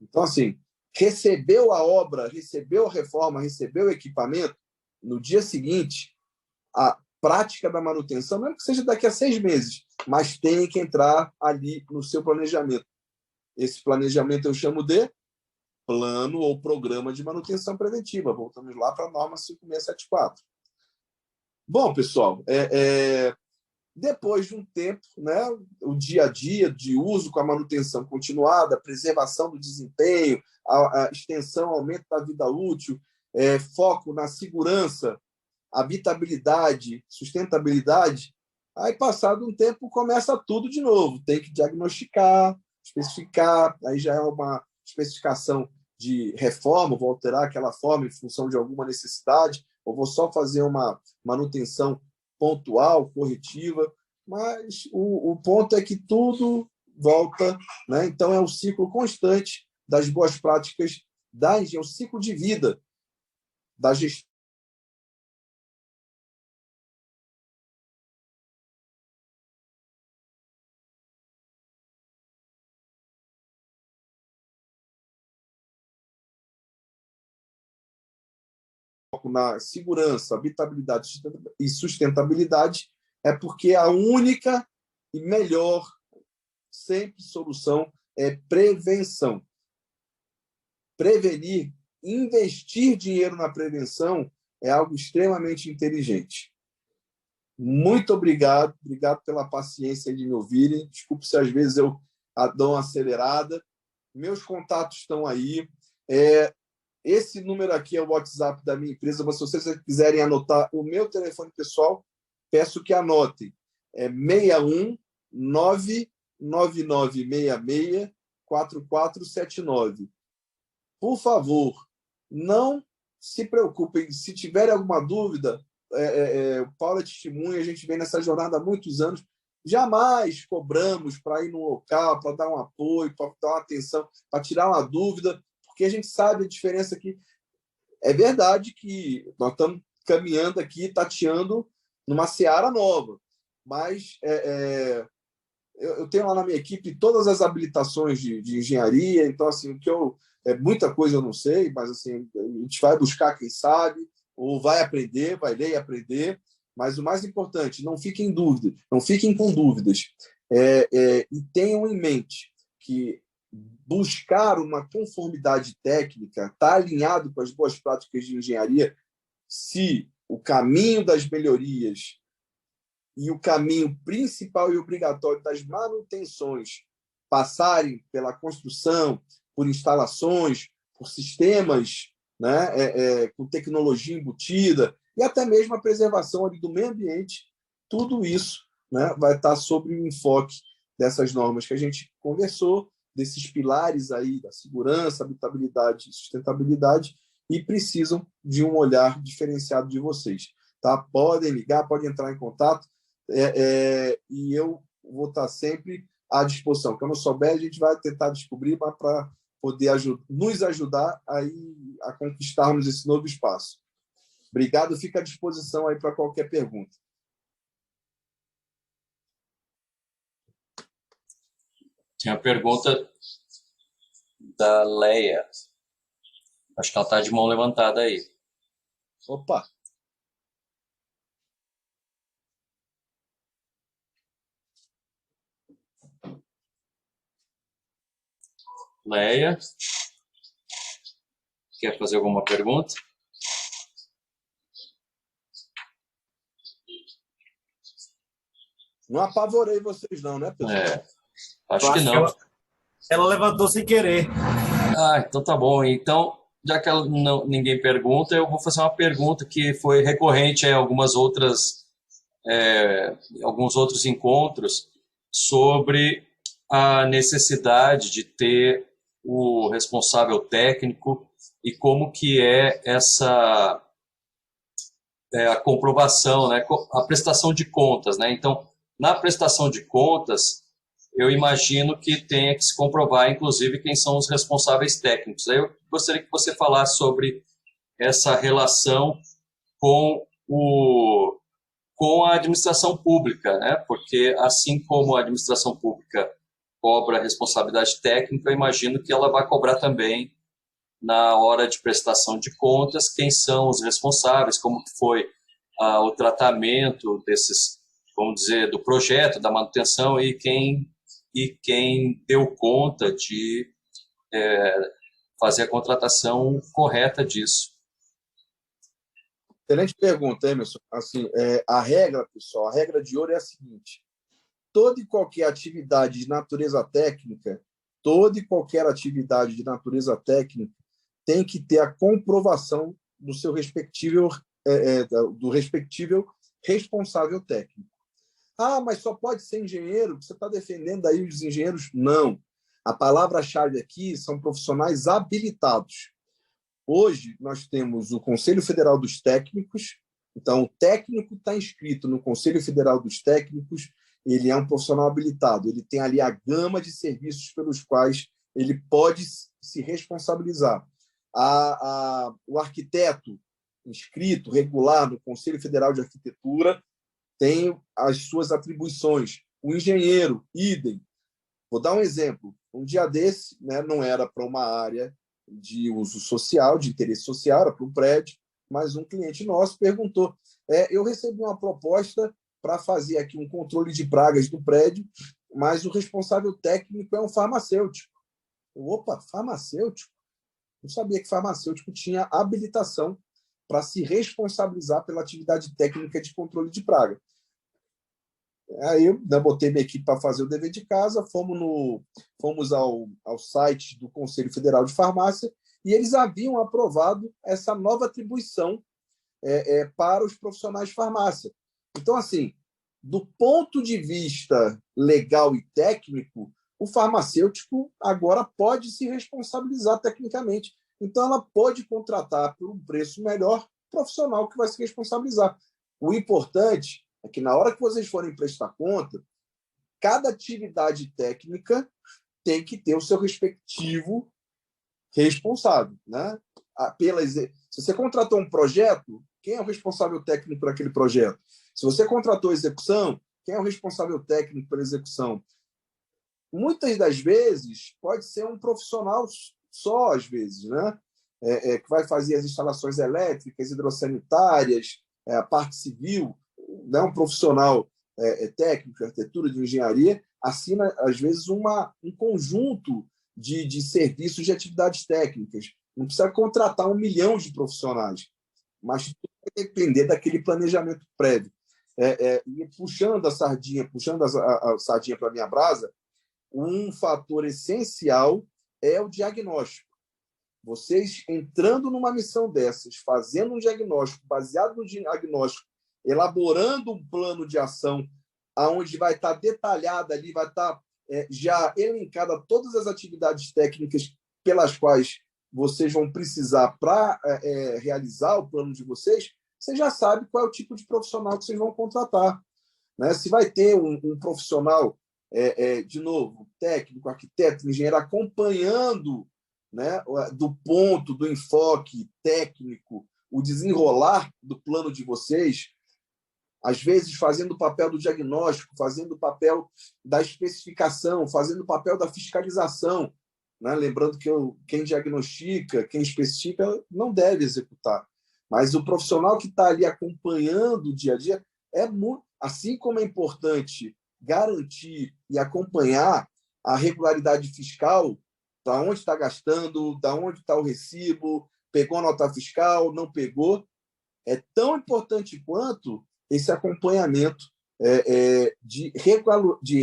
Então, assim, recebeu a obra, recebeu a reforma, recebeu o equipamento, no dia seguinte, a prática da manutenção, mesmo que seja daqui a 6 meses, mas tem que entrar ali no seu planejamento. Esse planejamento eu chamo de plano ou programa de manutenção preventiva. Voltamos lá para a norma 5674. Bom, pessoal, depois de um tempo, né, o dia a dia de uso com a manutenção continuada, a preservação do desempenho, a extensão, aumento da vida útil, foco na segurança, habitabilidade, sustentabilidade, aí, passado um tempo, começa tudo de novo. Tem que diagnosticar, especificar, aí já é uma especificação de reforma, vou alterar aquela forma em função de alguma necessidade, ou vou só fazer uma manutenção pontual, corretiva, mas o ponto é que tudo volta, né? Então, é um ciclo constante das boas práticas, é um ciclo de vida da gestão foco na segurança, habitabilidade e sustentabilidade, é porque a única e melhor sempre solução é prevenção. Prevenir, investir dinheiro na prevenção é algo extremamente inteligente. Muito obrigado pela paciência de me ouvirem. Desculpe se às vezes eu dou uma acelerada. Meus contatos estão aí. Esse número aqui é o WhatsApp da minha empresa, mas se vocês quiserem anotar o meu telefone pessoal, peço que anotem. É 61 99966 4479. Por favor, não se preocupem. Se tiverem alguma dúvida, o Paulo é testemunha, a gente vem nessa jornada há muitos anos. Jamais cobramos para ir no local, para dar um apoio, para dar uma atenção, para tirar uma dúvida, porque a gente sabe a diferença aqui. É verdade que nós estamos caminhando aqui, tateando numa seara nova, mas eu tenho lá na minha equipe todas as habilitações de engenharia, então, assim, muita coisa eu não sei, mas assim, a gente vai buscar quem sabe, ou vai aprender, vai ler e aprender, mas o mais importante, não fiquem em dúvida, não fiquem com dúvidas, e tenham em mente que buscar uma conformidade técnica está alinhado com as boas práticas de engenharia se o caminho das melhorias e o caminho principal e obrigatório das manutenções passarem pela construção, por instalações, por sistemas, né, com tecnologia embutida, e até mesmo a preservação ali do meio ambiente, tudo isso, né, vai estar sob o enfoque dessas normas que a gente conversou, desses pilares aí da segurança, habitabilidade e sustentabilidade, e precisam de um olhar diferenciado de vocês. Tá? Podem ligar, podem entrar em contato, e eu vou estar sempre à disposição. Que eu não souber, a gente vai tentar descobrir, mas para poder nos ajudar a conquistarmos esse novo espaço. Obrigado, fica à disposição aí para qualquer pergunta. Tinha a pergunta da Leia. Acho que ela está de mão levantada aí. Opa! Leia, quer fazer alguma pergunta? Não apavorei vocês não, né, pessoal? Acho que não. Ela levantou sem querer. Então tá bom. Então, já que ninguém pergunta, eu vou fazer uma pergunta que foi recorrente em alguns outros encontros sobre a necessidade de ter o responsável técnico e como que é a comprovação, né, a prestação de contas, né? Então, na prestação de contas, eu imagino que tenha que se comprovar, inclusive, quem são os responsáveis técnicos. Aí eu gostaria que você falasse sobre essa relação com a administração pública, né? Porque assim como a administração pública cobra a responsabilidade técnica, eu imagino que ela vai cobrar também, na hora de prestação de contas, quem são os responsáveis, como foi o tratamento desses, vamos dizer, do projeto, da manutenção, e quem deu conta de fazer a contratação correta disso. Excelente pergunta, Emerson. Assim, a regra, pessoal, a regra de ouro é a seguinte: toda e qualquer atividade de natureza técnica, tem que ter a comprovação do seu respectivo responsável técnico. Mas só pode ser engenheiro? Você está defendendo aí os engenheiros? Não. A palavra-chave aqui são profissionais habilitados. Hoje, nós temos o Conselho Federal dos Técnicos. Então, o técnico está inscrito no Conselho Federal dos Técnicos, ele é um profissional habilitado, ele tem ali a gama de serviços pelos quais ele pode se responsabilizar. O arquiteto inscrito, regular, no Conselho Federal de Arquitetura, tem as suas atribuições. O engenheiro, idem. Vou dar um exemplo. Um dia desse, né, não era para uma área de uso social, de interesse social, era para um prédio. mas um cliente nosso perguntou: eu recebi uma proposta para fazer aqui um controle de pragas do prédio, mas o responsável técnico é um farmacêutico. Opa, farmacêutico? Não sabia que farmacêutico tinha habilitação para se responsabilizar pela atividade técnica de controle de praga. Aí eu botei minha equipe para fazer o dever de casa, fomos ao site do Conselho Federal de Farmácia e eles haviam aprovado essa nova atribuição para os profissionais de farmácia. Então, assim, do ponto de vista legal e técnico, o farmacêutico agora pode se responsabilizar tecnicamente. Então, ela pode contratar por um preço melhor profissional que vai se responsabilizar. O importante é que, na hora que vocês forem prestar conta, cada atividade técnica tem que ter o seu respectivo responsável, né? Se você contratou um projeto, quem é o responsável técnico por aquele projeto? Se você contratou a execução, quem é o responsável técnico pela execução? Muitas das vezes, pode ser um profissional só, às vezes, né? Que vai fazer as instalações elétricas, hidrossanitárias, a parte civil, né? Um profissional técnico, de arquitetura, de engenharia, assina, às vezes, um conjunto de serviços de atividades técnicas. Não precisa contratar 1 milhão de profissionais, mas tudo vai depender daquele planejamento prévio. E puxando a sardinha para a minha brasa, um fator essencial é o diagnóstico. Vocês entrando numa missão dessas, fazendo um diagnóstico, baseado no diagnóstico, elaborando um plano de ação, onde vai estar detalhada ali, vai estar já elencada todas as atividades técnicas pelas quais vocês vão precisar para realizar o plano de vocês, você já sabe qual é o tipo de profissional que vocês vão contratar, né? Se vai ter um profissional, de novo, técnico, arquiteto, engenheiro, acompanhando, né, do ponto, do enfoque técnico, o desenrolar do plano de vocês, às vezes fazendo o papel do diagnóstico, fazendo o papel da especificação, fazendo o papel da fiscalização, né? Lembrando que quem diagnostica, quem especifica, não deve executar. Mas o profissional que está ali acompanhando o dia a dia assim como é importante garantir e acompanhar a regularidade fiscal, da onde está gastando, da onde está o recibo, pegou a nota fiscal, não pegou, é tão importante quanto esse acompanhamento de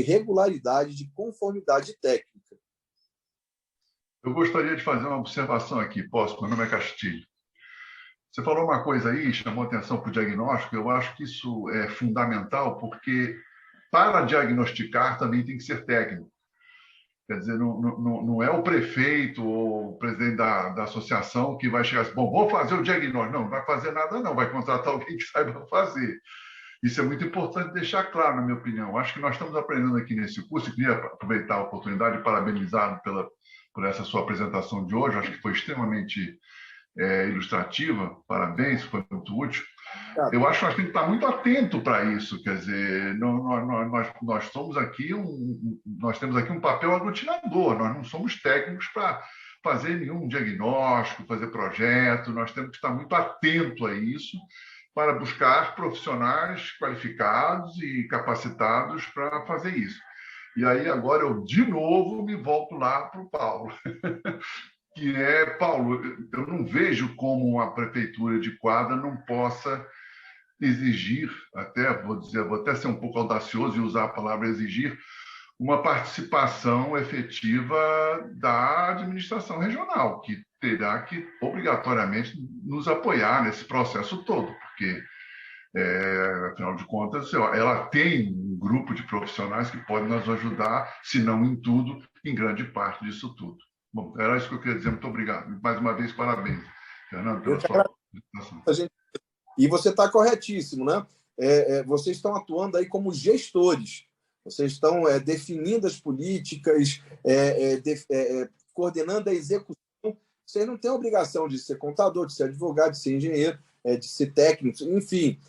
regularidade, de conformidade técnica. Eu gostaria de fazer uma observação aqui. Posso? Meu nome é Castilho. Você falou uma coisa aí, chamou atenção para o diagnóstico. Eu acho que isso é fundamental, porque para diagnosticar também tem que ser técnico. Quer dizer, não é o prefeito ou o presidente da associação que vai chegar assim: bom, vou fazer o diagnóstico. Não vai fazer nada, não. Vai contratar alguém que saiba fazer. Isso é muito importante deixar claro, na minha opinião. Acho que nós estamos aprendendo aqui nesse curso, e queria aproveitar a oportunidade e parabenizá-lo por essa sua apresentação de hoje. Acho que foi extremamente ilustrativa. Parabéns, foi muito útil. Eu acho que nós temos que estar muito atento para isso. Quer dizer, nós temos aqui um papel aglutinador. Nós não somos técnicos para fazer nenhum diagnóstico, fazer projeto. Nós temos que estar muito atento a isso, para buscar profissionais qualificados e capacitados para fazer isso. E aí, agora, eu, de novo, me volto lá para o Paulo. Que Paulo, eu não vejo como a prefeitura de Quadra não possa exigir, vou até ser um pouco audacioso e usar a palavra exigir, uma participação efetiva da administração regional, que terá que, obrigatoriamente, nos apoiar nesse processo todo, porque, afinal de contas, ela tem um grupo de profissionais que podem nos ajudar, se não em tudo, em grande parte disso tudo. Bom, era isso que eu queria dizer. Muito obrigado. Mais uma vez, parabéns, Fernando, pela sua apresentação. E você está corretíssimo, né? Vocês estão atuando aí como gestores. Vocês estão definindo as políticas, coordenando a execução. Vocês não têm a obrigação de ser contador, de ser advogado, de ser engenheiro, de ser técnico, enfim.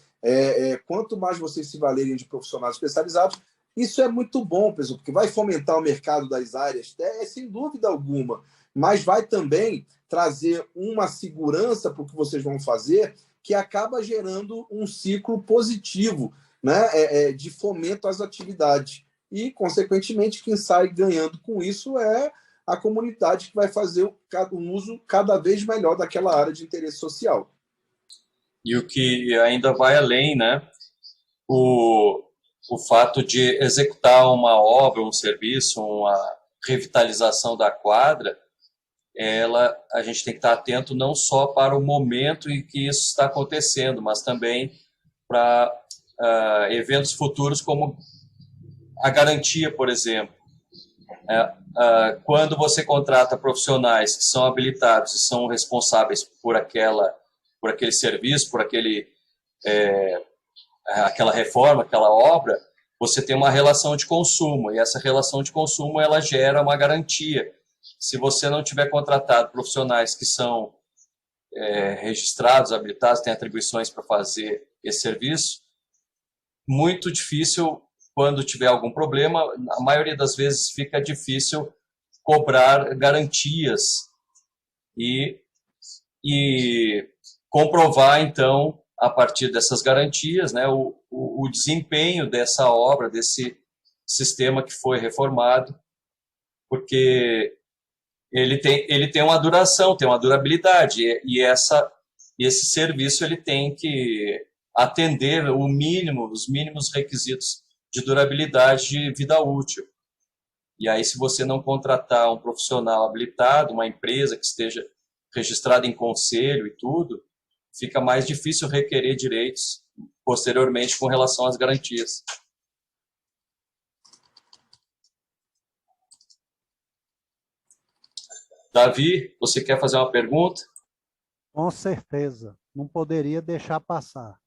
Quanto mais vocês se valerem de profissionais especializados, isso é muito bom, pessoal, porque vai fomentar o mercado das áreas, sem dúvida alguma, mas vai também trazer uma segurança para o que vocês vão fazer que acaba gerando um ciclo positivo, né, de fomento às atividades. E, consequentemente, quem sai ganhando com isso é a comunidade, que vai fazer um uso cada vez melhor daquela área de interesse social. E o que ainda vai além, né? O fato de executar uma obra, um serviço, uma revitalização da quadra, a gente tem que estar atento não só para o momento em que isso está acontecendo, mas também para eventos futuros, como a garantia, por exemplo. Quando você contrata profissionais que são habilitados e são responsáveis por aquele serviço, por aquela reforma, aquela obra, você tem uma relação de consumo, e essa relação de consumo ela gera uma garantia. Se você não tiver contratado profissionais que são registrados, habilitados, têm atribuições para fazer esse serviço, muito difícil, quando tiver algum problema, a maioria das vezes fica difícil cobrar garantias e comprovar, então, a partir dessas garantias, né, o desempenho dessa obra, desse sistema que foi reformado, porque ele tem uma duração, tem uma durabilidade, e esse serviço ele tem que atender os mínimos requisitos de durabilidade de vida útil. E aí, se você não contratar um profissional habilitado, uma empresa que esteja registrada em conselho e tudo, fica mais difícil requerer direitos posteriormente com relação às garantias. Davi, você quer fazer uma pergunta? Com certeza, não poderia deixar passar.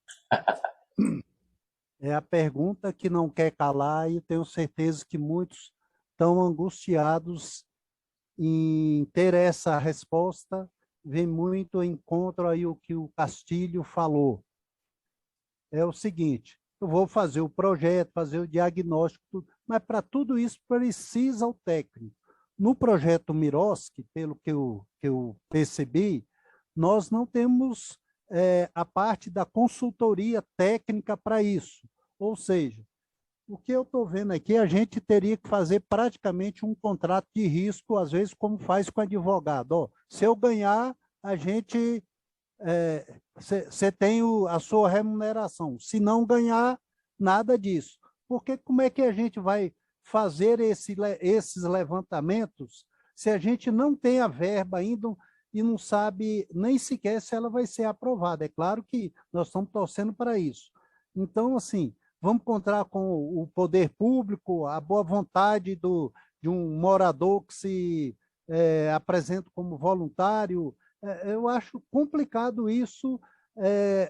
É a pergunta que não quer calar e tenho certeza que muitos estão angustiados em ter essa resposta. Vem muito em contra aí o que o Castilho falou. É o seguinte, eu vou fazer o projeto, fazer o diagnóstico, mas para tudo isso precisa o técnico. No projeto Miroski, pelo que eu percebi, nós não temos a parte da consultoria técnica para isso. Ou seja, o que eu estou vendo aqui, a gente teria que fazer praticamente um contrato de risco, às vezes como faz com advogado. Ó, se eu ganhar, a gente... Você tem a sua remuneração. Se não ganhar, nada disso. Porque como é que a gente vai fazer esses levantamentos se a gente não tem a verba ainda e não sabe nem sequer se ela vai ser aprovada? É claro que nós estamos torcendo para isso. Então, assim, vamos contar com o poder público, a boa vontade de um morador que se apresenta como voluntário. Eu acho complicado isso,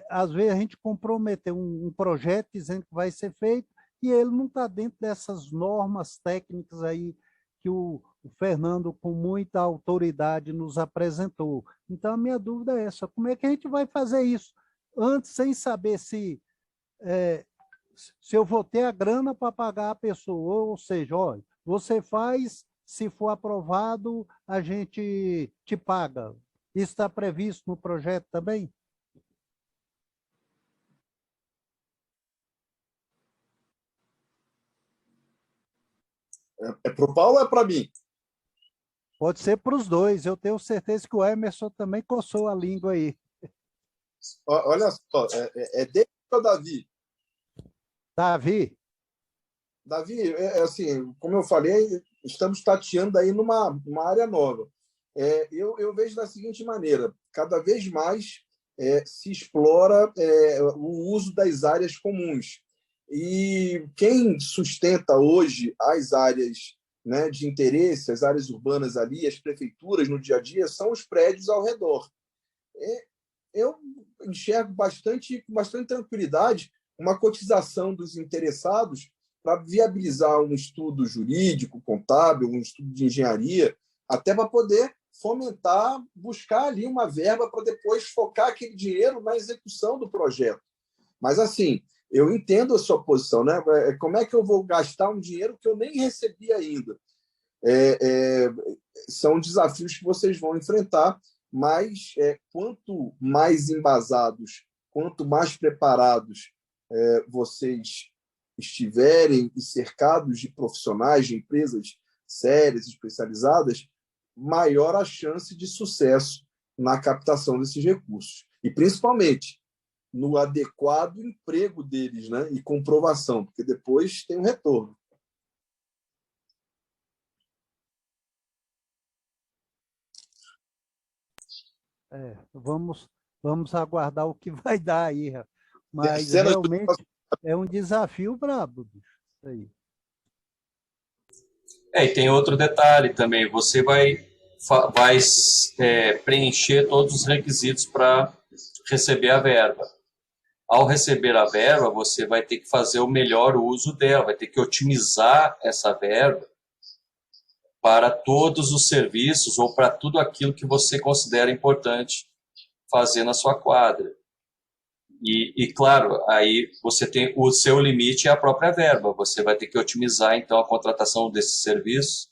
às vezes a gente comprometer um projeto dizendo que vai ser feito e ele não está dentro dessas normas técnicas aí que o Fernando, com muita autoridade, nos apresentou. Então, a minha dúvida é essa, como é que a gente vai fazer isso? Antes, sem saber se eu vou ter a grana para pagar a pessoa, ou seja, olha, você faz, se for aprovado, a gente te paga. Isso está previsto no projeto também? É para o Paulo ou é para mim? Pode ser para os dois. Eu tenho certeza que o Emerson também coçou a língua aí. Olha só, David ou Davi? Davi? Davi, assim, como eu falei, estamos tateando aí numa área nova. Eu vejo da seguinte maneira, cada vez mais se explora o uso das áreas comuns. E quem sustenta hoje as áreas, né, de interesse, as áreas urbanas ali, as prefeituras no dia a dia, são os prédios ao redor. Eu enxergo com bastante tranquilidade uma cotização dos interessados para viabilizar um estudo jurídico, contábil, um estudo de engenharia, até para poder fomentar, buscar ali uma verba para depois focar aquele dinheiro na execução do projeto. Mas, assim, eu entendo a sua posição, né? Como é que eu vou gastar um dinheiro que eu nem recebi ainda? São desafios que vocês vão enfrentar, mas quanto mais embasados quanto mais preparados vocês estiverem e cercados de profissionais, de empresas sérias, especializadas, maior a chance de sucesso na captação desses recursos. E, principalmente, no adequado emprego deles, né? E comprovação, porque depois tem um retorno. Vamos aguardar o que vai dar aí, mas realmente é um desafio brabo, isso aí. E tem outro detalhe também, você vai preencher todos os requisitos para receber a verba. Ao receber a verba, você vai ter que fazer o melhor uso dela, vai ter que otimizar essa verba para todos os serviços ou para tudo aquilo que você considera importante fazer na sua quadra. E claro, aí você tem o seu limite é a própria verba. Você vai ter que otimizar, então, a contratação desse serviço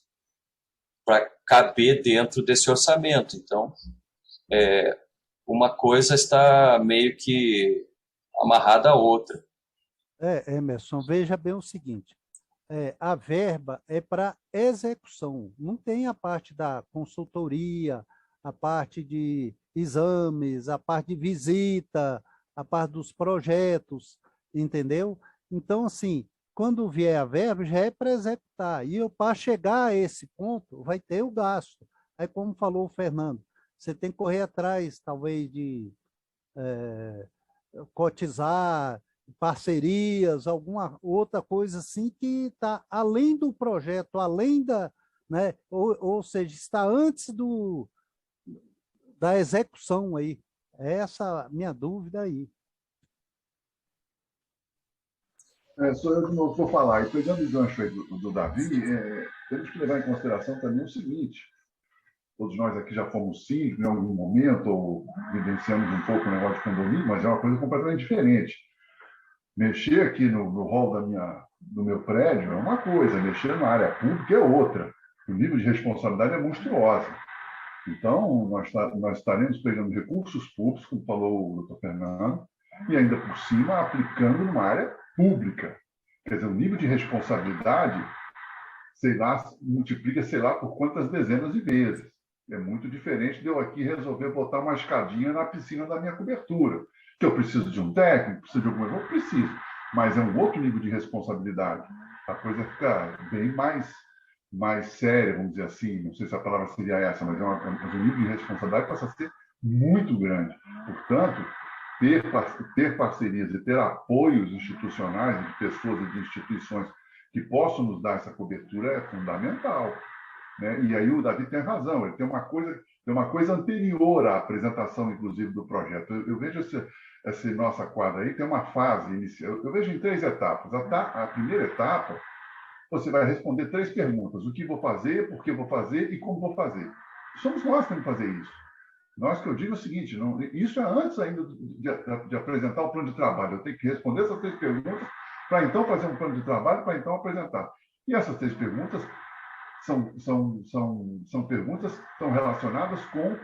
para caber dentro desse orçamento. Então, uma coisa está meio que amarrada à outra. Emerson, veja bem o seguinte, a verba é para execução, não tem a parte da consultoria, a parte de exames, a parte de visita, a parte dos projetos, entendeu? Então, assim, quando vier a verba, já é para executar. E para chegar a esse ponto, vai ter o gasto. Aí, como falou o Fernando, você tem que correr atrás, talvez, de cotizar, parcerias, alguma outra coisa assim que está além do projeto, além da... Né? Ou seja, está antes da execução aí. Essa minha dúvida aí. Sou eu que não vou falar. E pegando o gancho aí do Davi, temos que levar em consideração também o seguinte: todos nós aqui já fomos síndicos em algum momento, ou vivenciamos um pouco o negócio de condomínio, mas é uma coisa completamente diferente. Mexer aqui no hall do meu prédio é uma coisa, mexer na área pública é outra. O nível de responsabilidade é monstruosa. Então, nós estaremos pegando recursos públicos, como falou o doutor Fernando, e ainda por cima aplicando numa área pública. Quer dizer, o nível de responsabilidade, sei lá, multiplica, sei lá, por quantas dezenas de vezes. É muito diferente de eu aqui resolver botar uma escadinha na piscina da minha cobertura. Que eu preciso de um técnico, preciso de alguma coisa, eu preciso. Mas é um outro nível de responsabilidade. A coisa fica bem mais séria, vamos dizer assim, não sei se a palavra seria essa, mas o nível de responsabilidade passa a ser muito grande. Portanto, ter parcerias e ter apoios institucionais de pessoas e de instituições que possam nos dar essa cobertura é fundamental. Né? E aí o Davi tem razão, ele tem uma coisa anterior à apresentação, inclusive, do projeto. Eu vejo essa nossa quadra aí, tem uma fase inicial, eu vejo em 3 etapas. A primeira etapa, você vai responder 3 perguntas: o que vou fazer, por que vou fazer e como vou fazer. Somos nós que temos que fazer isso. Nós, que eu digo o seguinte, isso é antes ainda de apresentar o plano de trabalho. Eu tenho que responder essas 3 perguntas para então fazer um plano de trabalho, para então apresentar. E essas 3 perguntas são perguntas que estão relacionadas com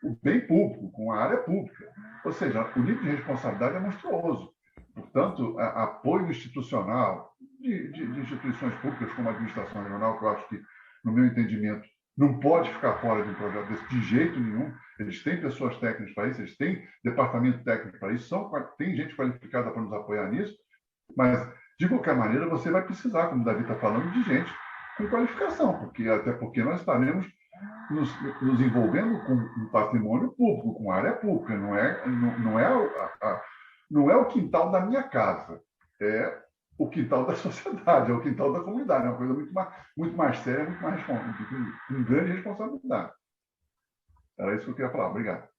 o bem público, com a área pública. Ou seja, o nível de responsabilidade é monstruoso. Portanto, apoio institucional de instituições públicas como a administração regional, que eu acho que, no meu entendimento, não pode ficar fora de um projeto desse de jeito nenhum. Eles têm pessoas técnicas para isso, eles têm departamento técnico para isso, tem gente qualificada para nos apoiar nisso, mas, de qualquer maneira, você vai precisar, como o Davi está falando, de gente com qualificação, até porque nós estaremos nos envolvendo com um patrimônio público, com área pública. Não é o quintal da minha casa, é o quintal da sociedade, é o quintal da comunidade. É uma coisa muito mais séria, muito mais com grande responsabilidade. Era isso que eu queria falar. Obrigado.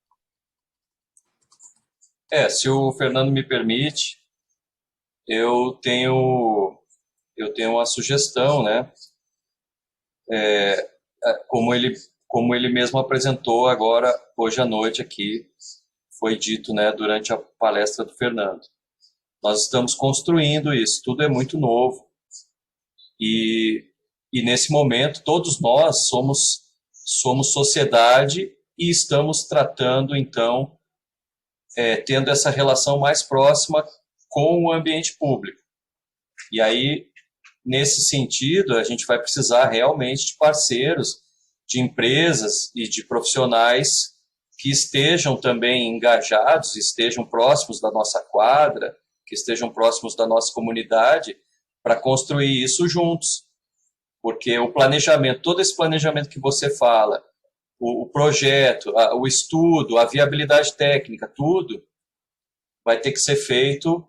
Se o Fernando me permite, eu tenho uma sugestão, né? Como ele mesmo apresentou agora, hoje à noite aqui, foi dito, né, durante a palestra do Fernando. Nós estamos construindo isso, tudo é muito novo. E nesse momento, todos nós somos sociedade e estamos tratando, então, tendo essa relação mais próxima com o ambiente público. E aí, nesse sentido, a gente vai precisar realmente de parceiros, de empresas e de profissionais que estejam também engajados, estejam próximos da nossa quadra, que estejam próximos da nossa comunidade, para construir isso juntos. Porque o planejamento, todo esse planejamento que você fala, o projeto, o estudo, a viabilidade técnica, tudo vai ter que ser feito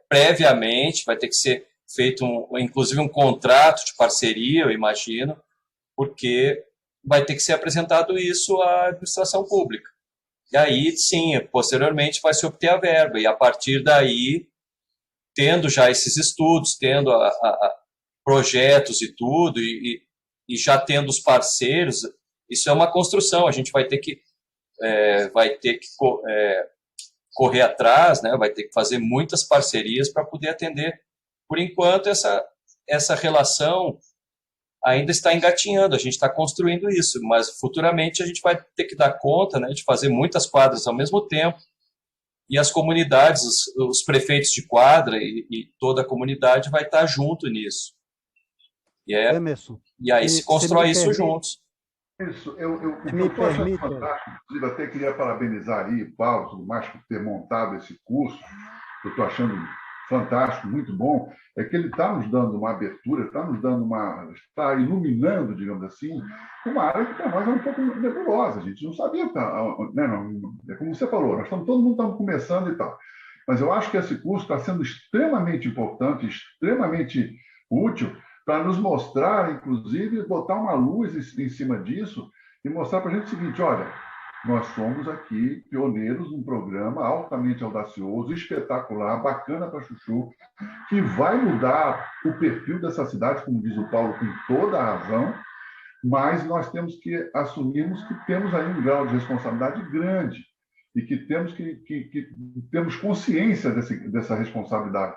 previamente, vai ter que ser feito, inclusive, um contrato de parceria, eu imagino, porque vai ter que ser apresentado isso à administração pública. E aí, sim, posteriormente vai se obter a verba, e a partir daí, tendo já esses estudos, tendo projetos e tudo, e já tendo os parceiros, isso é uma construção, a gente vai ter que correr atrás, né? Vai ter que fazer muitas parcerias para poder atender. Por enquanto, essa relação ainda está engatinhando, a gente está construindo isso, mas futuramente a gente vai ter que dar conta, né, de fazer muitas quadras ao mesmo tempo, e as comunidades, os prefeitos de quadra e toda a comunidade vai estar junto nisso. Emerson, e aí se constrói isso juntos. Isso, o que eu estou achando fantástico, inclusive até queria parabenizar aí, Paulo, tudo mais, por ter montado esse curso, eu estou achando fantástico, muito bom, é que ele está nos dando uma abertura, está iluminando, digamos assim, uma área que para nós é um pouco nebulosa, a gente não sabia, né, é como você falou, todo mundo está começando e tal, mas eu acho que esse curso está sendo extremamente importante, extremamente útil, para nos mostrar, inclusive, botar uma luz em cima disso e mostrar para a gente o seguinte, olha, nós somos aqui pioneiros num programa altamente audacioso, espetacular, bacana para chuchu, que vai mudar o perfil dessa cidade, como diz o Paulo, com toda a razão, mas nós temos que assumirmos que temos aí um grau de responsabilidade grande e que temos consciência dessa responsabilidade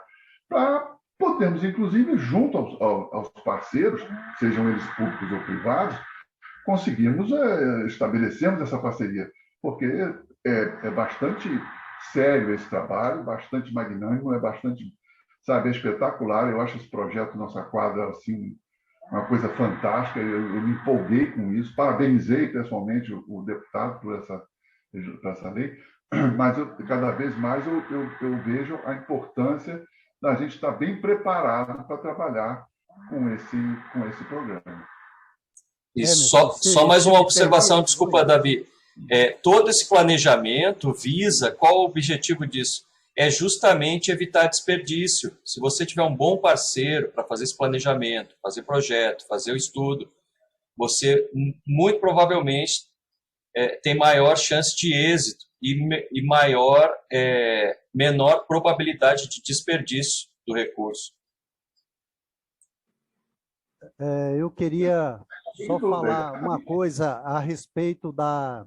para podemos, inclusive, junto aos parceiros, sejam eles públicos ou privados, conseguirmos estabelecermos essa parceria, porque é bastante sério esse trabalho, bastante magnânimo, é bastante, sabe, espetacular. Eu acho esse projeto Nossa Quadra assim, uma coisa fantástica, eu me empolguei com isso, parabenizei pessoalmente o deputado por essa lei, mas cada vez mais eu vejo a importância da gente estar bem preparado para trabalhar com esse programa. E só mais uma observação, desculpa, Davi. Todo esse planejamento visa, qual o objetivo disso? É justamente evitar desperdício. Se você tiver um bom parceiro para fazer esse planejamento, fazer projeto, fazer o estudo, você muito provavelmente tem maior chance de êxito e menor probabilidade de desperdício do recurso. Eu queria só falar uma coisa a respeito da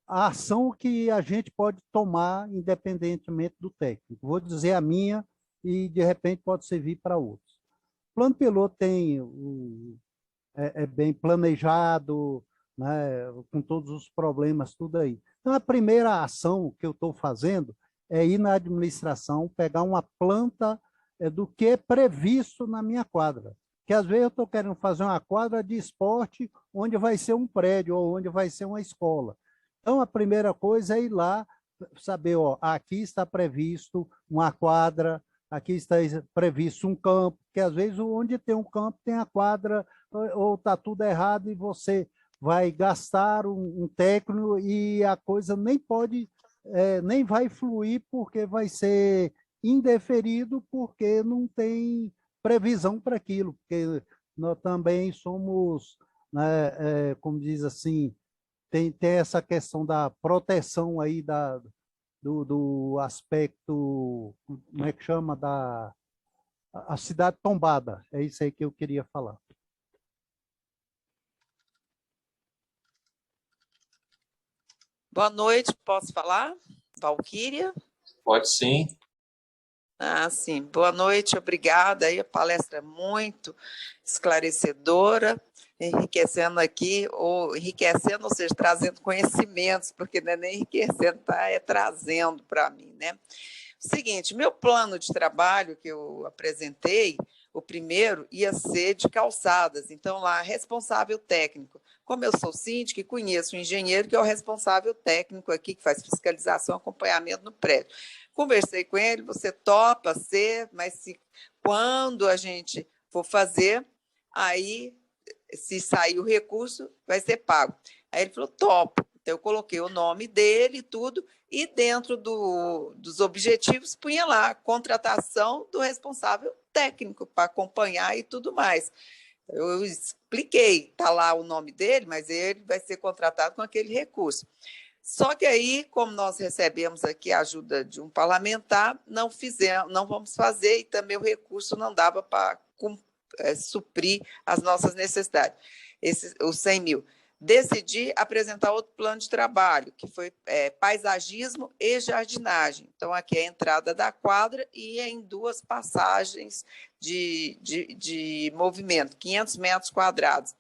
ação que a gente pode tomar independentemente do técnico. Vou dizer a minha e, de repente, pode servir para outros. O plano piloto é bem planejado, né, com todos os problemas, tudo aí. Então, a primeira ação que eu estou fazendo é ir na administração, pegar uma planta do que é previsto na minha quadra. Que às vezes eu estou querendo fazer uma quadra de esporte onde vai ser um prédio ou onde vai ser uma escola. Então, a primeira coisa é ir lá, saber, ó, aqui está previsto uma quadra, aqui está previsto um campo, que às vezes onde tem um campo tem a quadra, ou está tudo errado e você vai gastar um técnico e a coisa nem pode, nem vai fluir porque vai ser indeferido porque não tem previsão para aquilo, porque nós também somos, né, como diz assim, tem essa questão da proteção aí do aspecto, como é que chama, a cidade tombada. É isso aí que eu queria falar. Boa noite, posso falar? Valquíria? Pode sim. Ah, sim. Boa noite, obrigada. Aí a palestra é muito esclarecedora, enriquecendo aqui, ou enriquecendo, ou seja, trazendo conhecimentos, porque não é nem enriquecendo, tá? É trazendo para mim, né? Seguinte, meu plano de trabalho que eu apresentei, o primeiro ia ser de calçadas, então lá, responsável técnico. Como eu sou síndica e conheço um engenheiro que é o responsável técnico aqui, que faz fiscalização, acompanhamento no prédio. Conversei com ele, você topa ser, mas quando a gente for fazer, aí, se sair o recurso, vai ser pago. Aí ele falou, topo. Então, eu coloquei o nome dele e tudo, e dentro dos objetivos punha lá contratação do responsável técnico para acompanhar e tudo mais. Eu expliquei, está lá o nome dele, mas ele vai ser contratado com aquele recurso. Só que aí, como nós recebemos aqui a ajuda de um parlamentar, não fizemos, não vamos fazer, e também o recurso não dava para suprir as nossas necessidades, os 100 mil. Decidi apresentar outro plano de trabalho, que foi paisagismo e jardinagem. Então, aqui é a entrada da quadra e é em 2 passagens de movimento, 500 metros quadrados.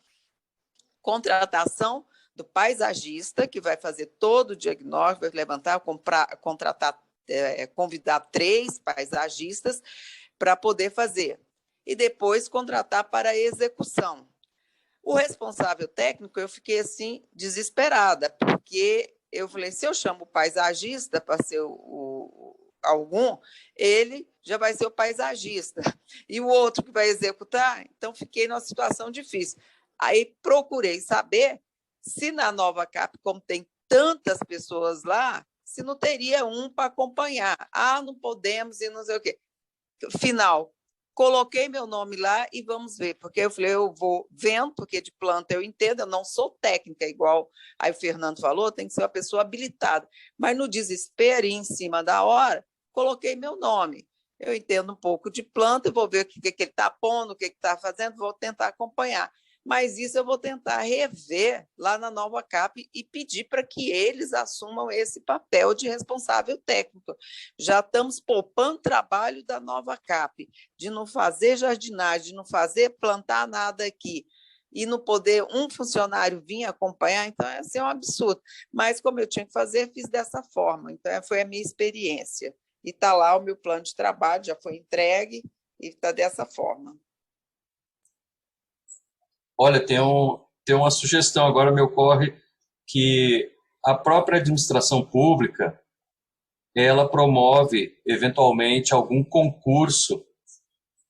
Contratação do paisagista, que vai fazer todo o diagnóstico, vai levantar, contratar, convidar 3 paisagistas para poder fazer. E depois contratar para a execução. O responsável técnico, eu fiquei assim, desesperada, porque eu falei, se eu chamo o paisagista para ser algum, ele já vai ser o paisagista. E o outro que vai executar, então fiquei numa situação difícil. Aí procurei saber se na Nova Cap, como tem tantas pessoas lá, se não teria um para acompanhar. Ah, não podemos e não sei o quê. Final, coloquei meu nome lá e vamos ver, porque eu falei, eu vou vendo, porque de planta eu entendo, eu não sou técnica, igual aí o Fernando falou, tem que ser uma pessoa habilitada. Mas no desespero e em cima da hora, coloquei meu nome. Eu entendo um pouco de planta, eu vou ver o que ele está pondo, o que está fazendo, vou tentar acompanhar. Mas isso eu vou tentar rever lá na Nova Cap e pedir para que eles assumam esse papel de responsável técnico. Já estamos poupando trabalho da Nova Cap, de não fazer jardinagem, de não fazer plantar nada aqui, e não poder um funcionário vir acompanhar, então ia ser um absurdo. Mas, como eu tinha que fazer, fiz dessa forma. Então, foi a minha experiência. E está lá o meu plano de trabalho, já foi entregue, e está dessa forma. Olha, tem uma sugestão agora me ocorre que a própria administração pública ela promove eventualmente algum concurso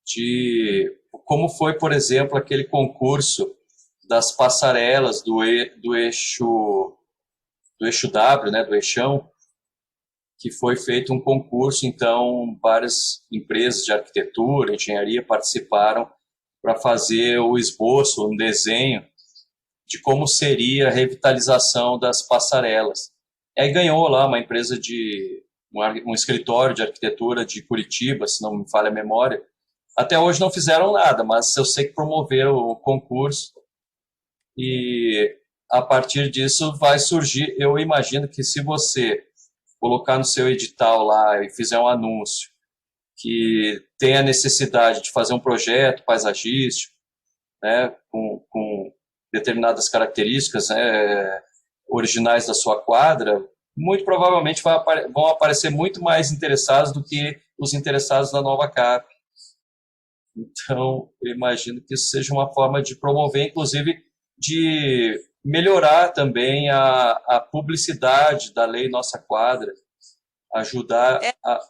de como foi, por exemplo, aquele concurso das passarelas do eixo W, né, do eixão, que foi feito um concurso, então várias empresas de arquitetura, engenharia participaram para fazer o esboço, um desenho de como seria a revitalização das passarelas. E aí ganhou lá uma empresa um escritório de arquitetura de Curitiba, se não me falha a memória. Até hoje não fizeram nada, mas eu sei que promoveram o concurso e a partir disso vai surgir, eu imagino que se você colocar no seu edital lá e fizer um anúncio que tem a necessidade de fazer um projeto paisagístico, né, com determinadas características, né, originais da sua quadra, muito provavelmente vão aparecer muito mais interessados do que os interessados na Nova Cap. Então, eu imagino que isso seja uma forma de promover, inclusive, de melhorar também a publicidade da Lei Nossa Quadra, ajudar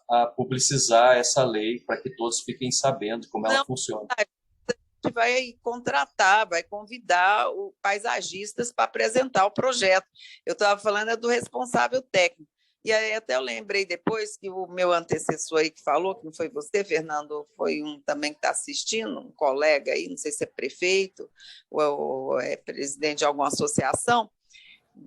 a publicizar essa lei para que todos fiquem sabendo como ela funciona. A gente vai contratar, vai convidar os paisagistas para apresentar o projeto. Eu estava falando do responsável técnico. E aí até eu lembrei depois que o meu antecessor aí que falou, que não foi você, Fernando, foi um também que está assistindo, um colega aí, não sei se é prefeito ou é presidente de alguma associação,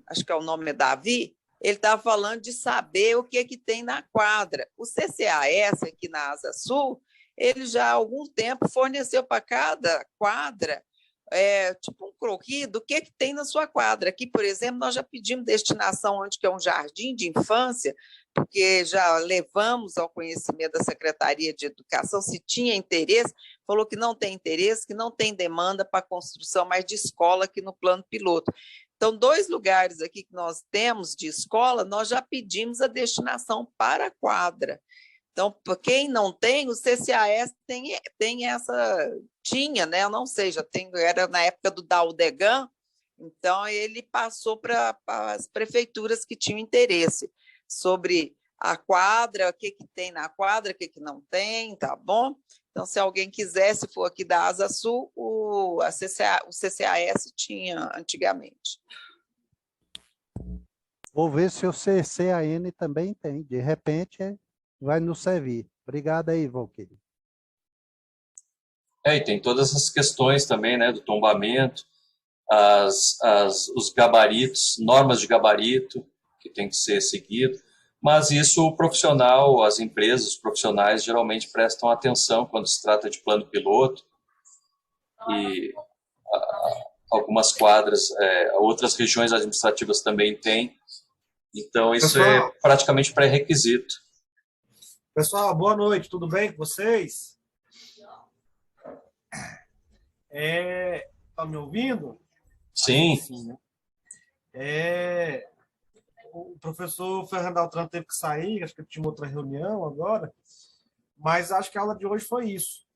acho que o nome é Davi, ele estava falando de saber o que tem na quadra. O CCAS, aqui na Asa Sul, ele já há algum tempo forneceu para cada quadra tipo um croquis do que tem na sua quadra. Aqui, por exemplo, nós já pedimos destinação onde que é um jardim de infância, porque já levamos ao conhecimento da Secretaria de Educação se tinha interesse, falou que não tem interesse, que não tem demanda para a construção mais de escola aqui no plano piloto. Então, 2 lugares aqui que nós temos de escola, nós já pedimos a destinação para a quadra. Então, para quem não tem, o CCAS tem essa... Tinha, né? Eu não sei, era na época do Daldegan, então ele passou para as prefeituras que tinham interesse sobre a quadra, o que tem na quadra, o que não tem, tá bom? Então, se alguém quiser, se for aqui da Asa Sul, o CCAS tinha antigamente. Vou ver se o CCAN também tem. De repente, vai nos servir. Obrigado aí, Valquírio. E tem todas as questões também, né, do tombamento, os gabaritos, normas de gabarito que tem que ser seguido, mas isso o profissional, as empresas, os profissionais geralmente prestam atenção quando se trata de plano piloto e algumas quadras, outras regiões administrativas também têm, então isso Pessoal, é praticamente pré-requisito. Pessoal, boa noite, tudo bem com vocês? Estão me ouvindo? Sim. Sim, né? O professor Fernando Altran teve que sair, acho que ele tinha outra reunião agora, mas acho que a aula de hoje foi isso,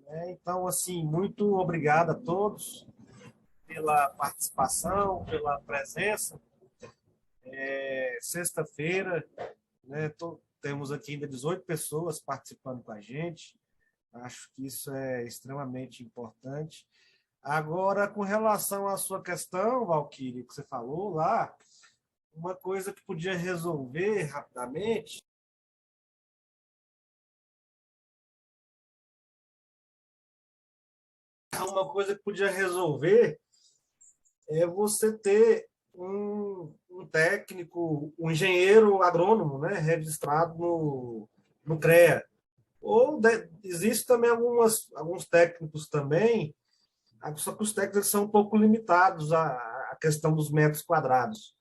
né? Então, assim, muito obrigado a todos pela participação, pela presença. Sexta-feira, né, temos aqui ainda 18 pessoas participando com a gente. Acho que isso é extremamente importante. Agora, com relação à sua questão, Valquírio, que você falou lá, uma coisa que podia resolver rapidamente é você ter um técnico, um engenheiro agrônomo, né, registrado no CREA. Ou existe também alguns técnicos também, só que os técnicos são um pouco limitados à questão dos metros quadrados.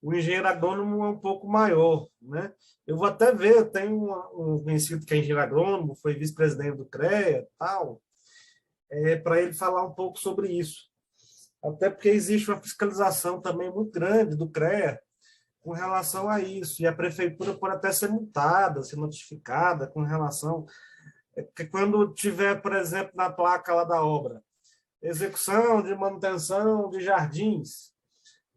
O engenheiro agrônomo é um pouco maior, né? Eu vou até ver, eu tenho um conhecido que é engenheiro agrônomo, foi vice-presidente do CREA, tal, para ele falar um pouco sobre isso. Até porque existe uma fiscalização também muito grande do CREA com relação a isso, e a prefeitura pode até ser multada, ser notificada com relação... Porque quando tiver, por exemplo, na placa lá da obra, execução de manutenção de jardins,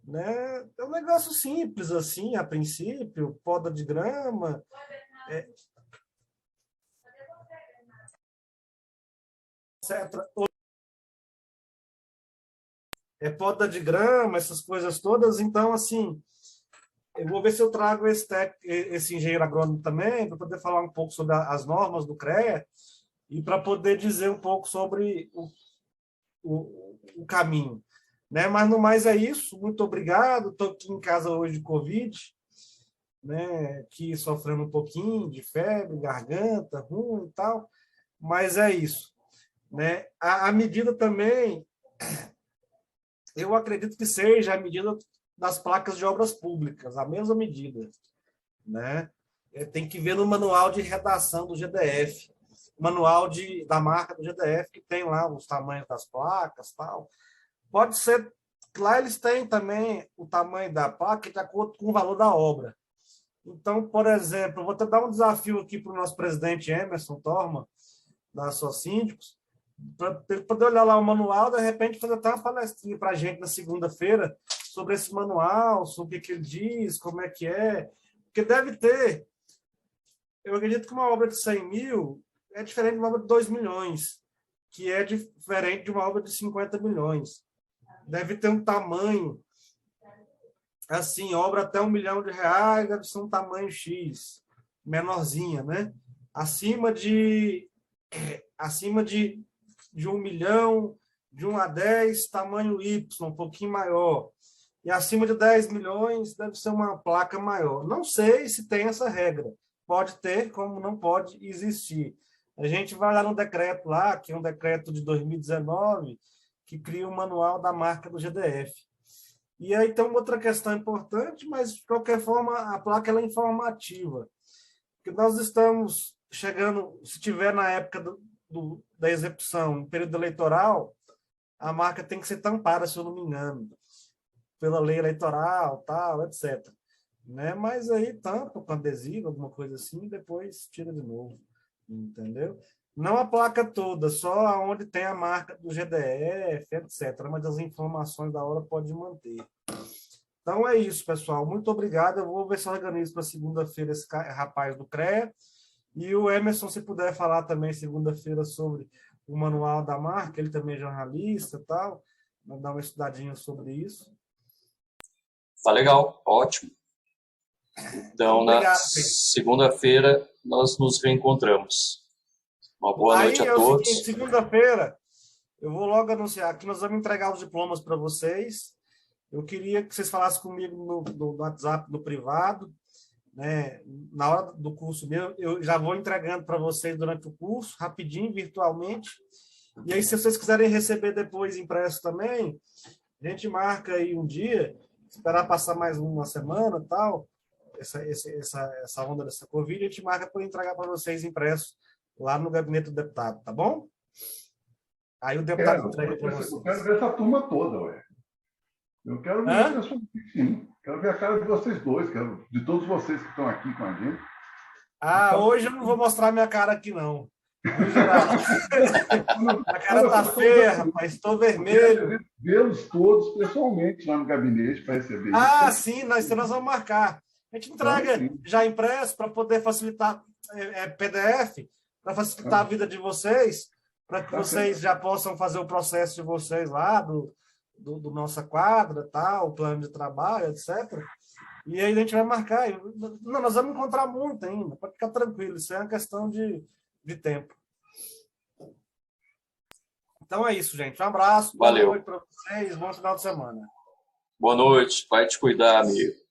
né? É um negócio simples, assim, a princípio, poda de grama... etc. Poda de grama, essas coisas todas. Então, assim, eu vou ver se eu trago esse engenheiro agrônomo também, para poder falar um pouco sobre as normas do CREA e para poder dizer um pouco sobre o caminho. Né? Mas, no mais, é isso. Muito obrigado. Estou aqui em casa hoje de Covid, né? Aqui sofrendo um pouquinho de febre, garganta ruim e tal, mas é isso. Né? A medida também... Eu acredito que seja a medida das placas de obras públicas, a mesma medida, né? Tem que ver no manual de redação do GDF, manual da marca do GDF, que tem lá os tamanhos das placas, tal. Pode ser, lá eles têm também o tamanho da placa de acordo com o valor da obra. Então, por exemplo, eu vou te dar um desafio aqui para o nosso presidente Emerson Torma, da Socindicos, para ele poder olhar lá o manual, de repente fazer até uma palestrinha para a gente na segunda-feira sobre esse manual, sobre o que ele diz, como é que é, porque deve ter, eu acredito que uma obra de 100 mil é diferente de uma obra de 2 milhões, que é diferente de uma obra de 50 milhões. Deve ter um tamanho, assim, obra até R$1 milhão, deve ser um tamanho X, menorzinha, né? Acima de 1 milhão, de 1 a 10, tamanho Y, um pouquinho maior. E acima de 10 milhões deve ser uma placa maior. Não sei se tem essa regra. Pode ter, como não pode existir. A gente vai lá no decreto lá, que é um decreto de 2019, que cria o manual da marca do GDF. E aí tem uma outra questão importante, mas, de qualquer forma, a placa ela é informativa. Porque nós estamos chegando, se tiver na época da execução, no período eleitoral, a marca tem que ser tampada, se eu não me engano, pela lei eleitoral, tal, etc. Né? Mas aí tampa com adesivo, alguma coisa assim, e depois tira de novo. Entendeu? Não a placa toda, só onde tem a marca do GDF, etc. Mas as informações da hora pode manter. Então é isso, pessoal. Muito obrigado. Eu vou ver se eu organizo para segunda-feira esse rapaz do CREA. E o Emerson, se puder falar também segunda-feira sobre o manual da marca, ele também é jornalista e tal, dar uma estudadinha sobre isso. Tá legal, ótimo. Então, obrigado, na segunda-feira, nós nos reencontramos. Uma boa noite a todos. Seguinte, segunda-feira, eu vou logo anunciar que nós vamos entregar os diplomas para vocês. Eu queria que vocês falassem comigo no WhatsApp, no privado, né? Na hora do curso meu, eu já vou entregando para vocês durante o curso, rapidinho, virtualmente. E aí, se vocês quiserem receber depois impresso também, a gente marca aí um dia, esperar passar mais uma semana e tal, essa onda dessa Covid, a gente marca para entregar para vocês impresso lá no gabinete do deputado, tá bom? Aí o deputado entrega para vocês. Eu quero ver essa turma toda, ué. Eu quero ver a pessoa, sim. Quero ver a cara de vocês dois, de todos vocês que estão aqui com a gente. Então, hoje eu não vou mostrar minha cara aqui, não. A cara está feia, rapaz, estou vermelho. Vê-los todos pessoalmente lá no gabinete para receber isso. Sim, nós vamos marcar. A gente entrega já impresso para poder facilitar PDF, para facilitar a vida de vocês, para que vocês já possam fazer o processo de vocês lá, do nossa quadra, tal, o plano de trabalho, etc. E aí a gente vai marcar. Não, nós vamos encontrar muito ainda, pode ficar tranquilo, isso é uma questão de tempo. Então é isso, gente. Um abraço. Valeu. Boa noite para vocês. Bom final de semana. Boa noite. Vai te cuidar, amigo.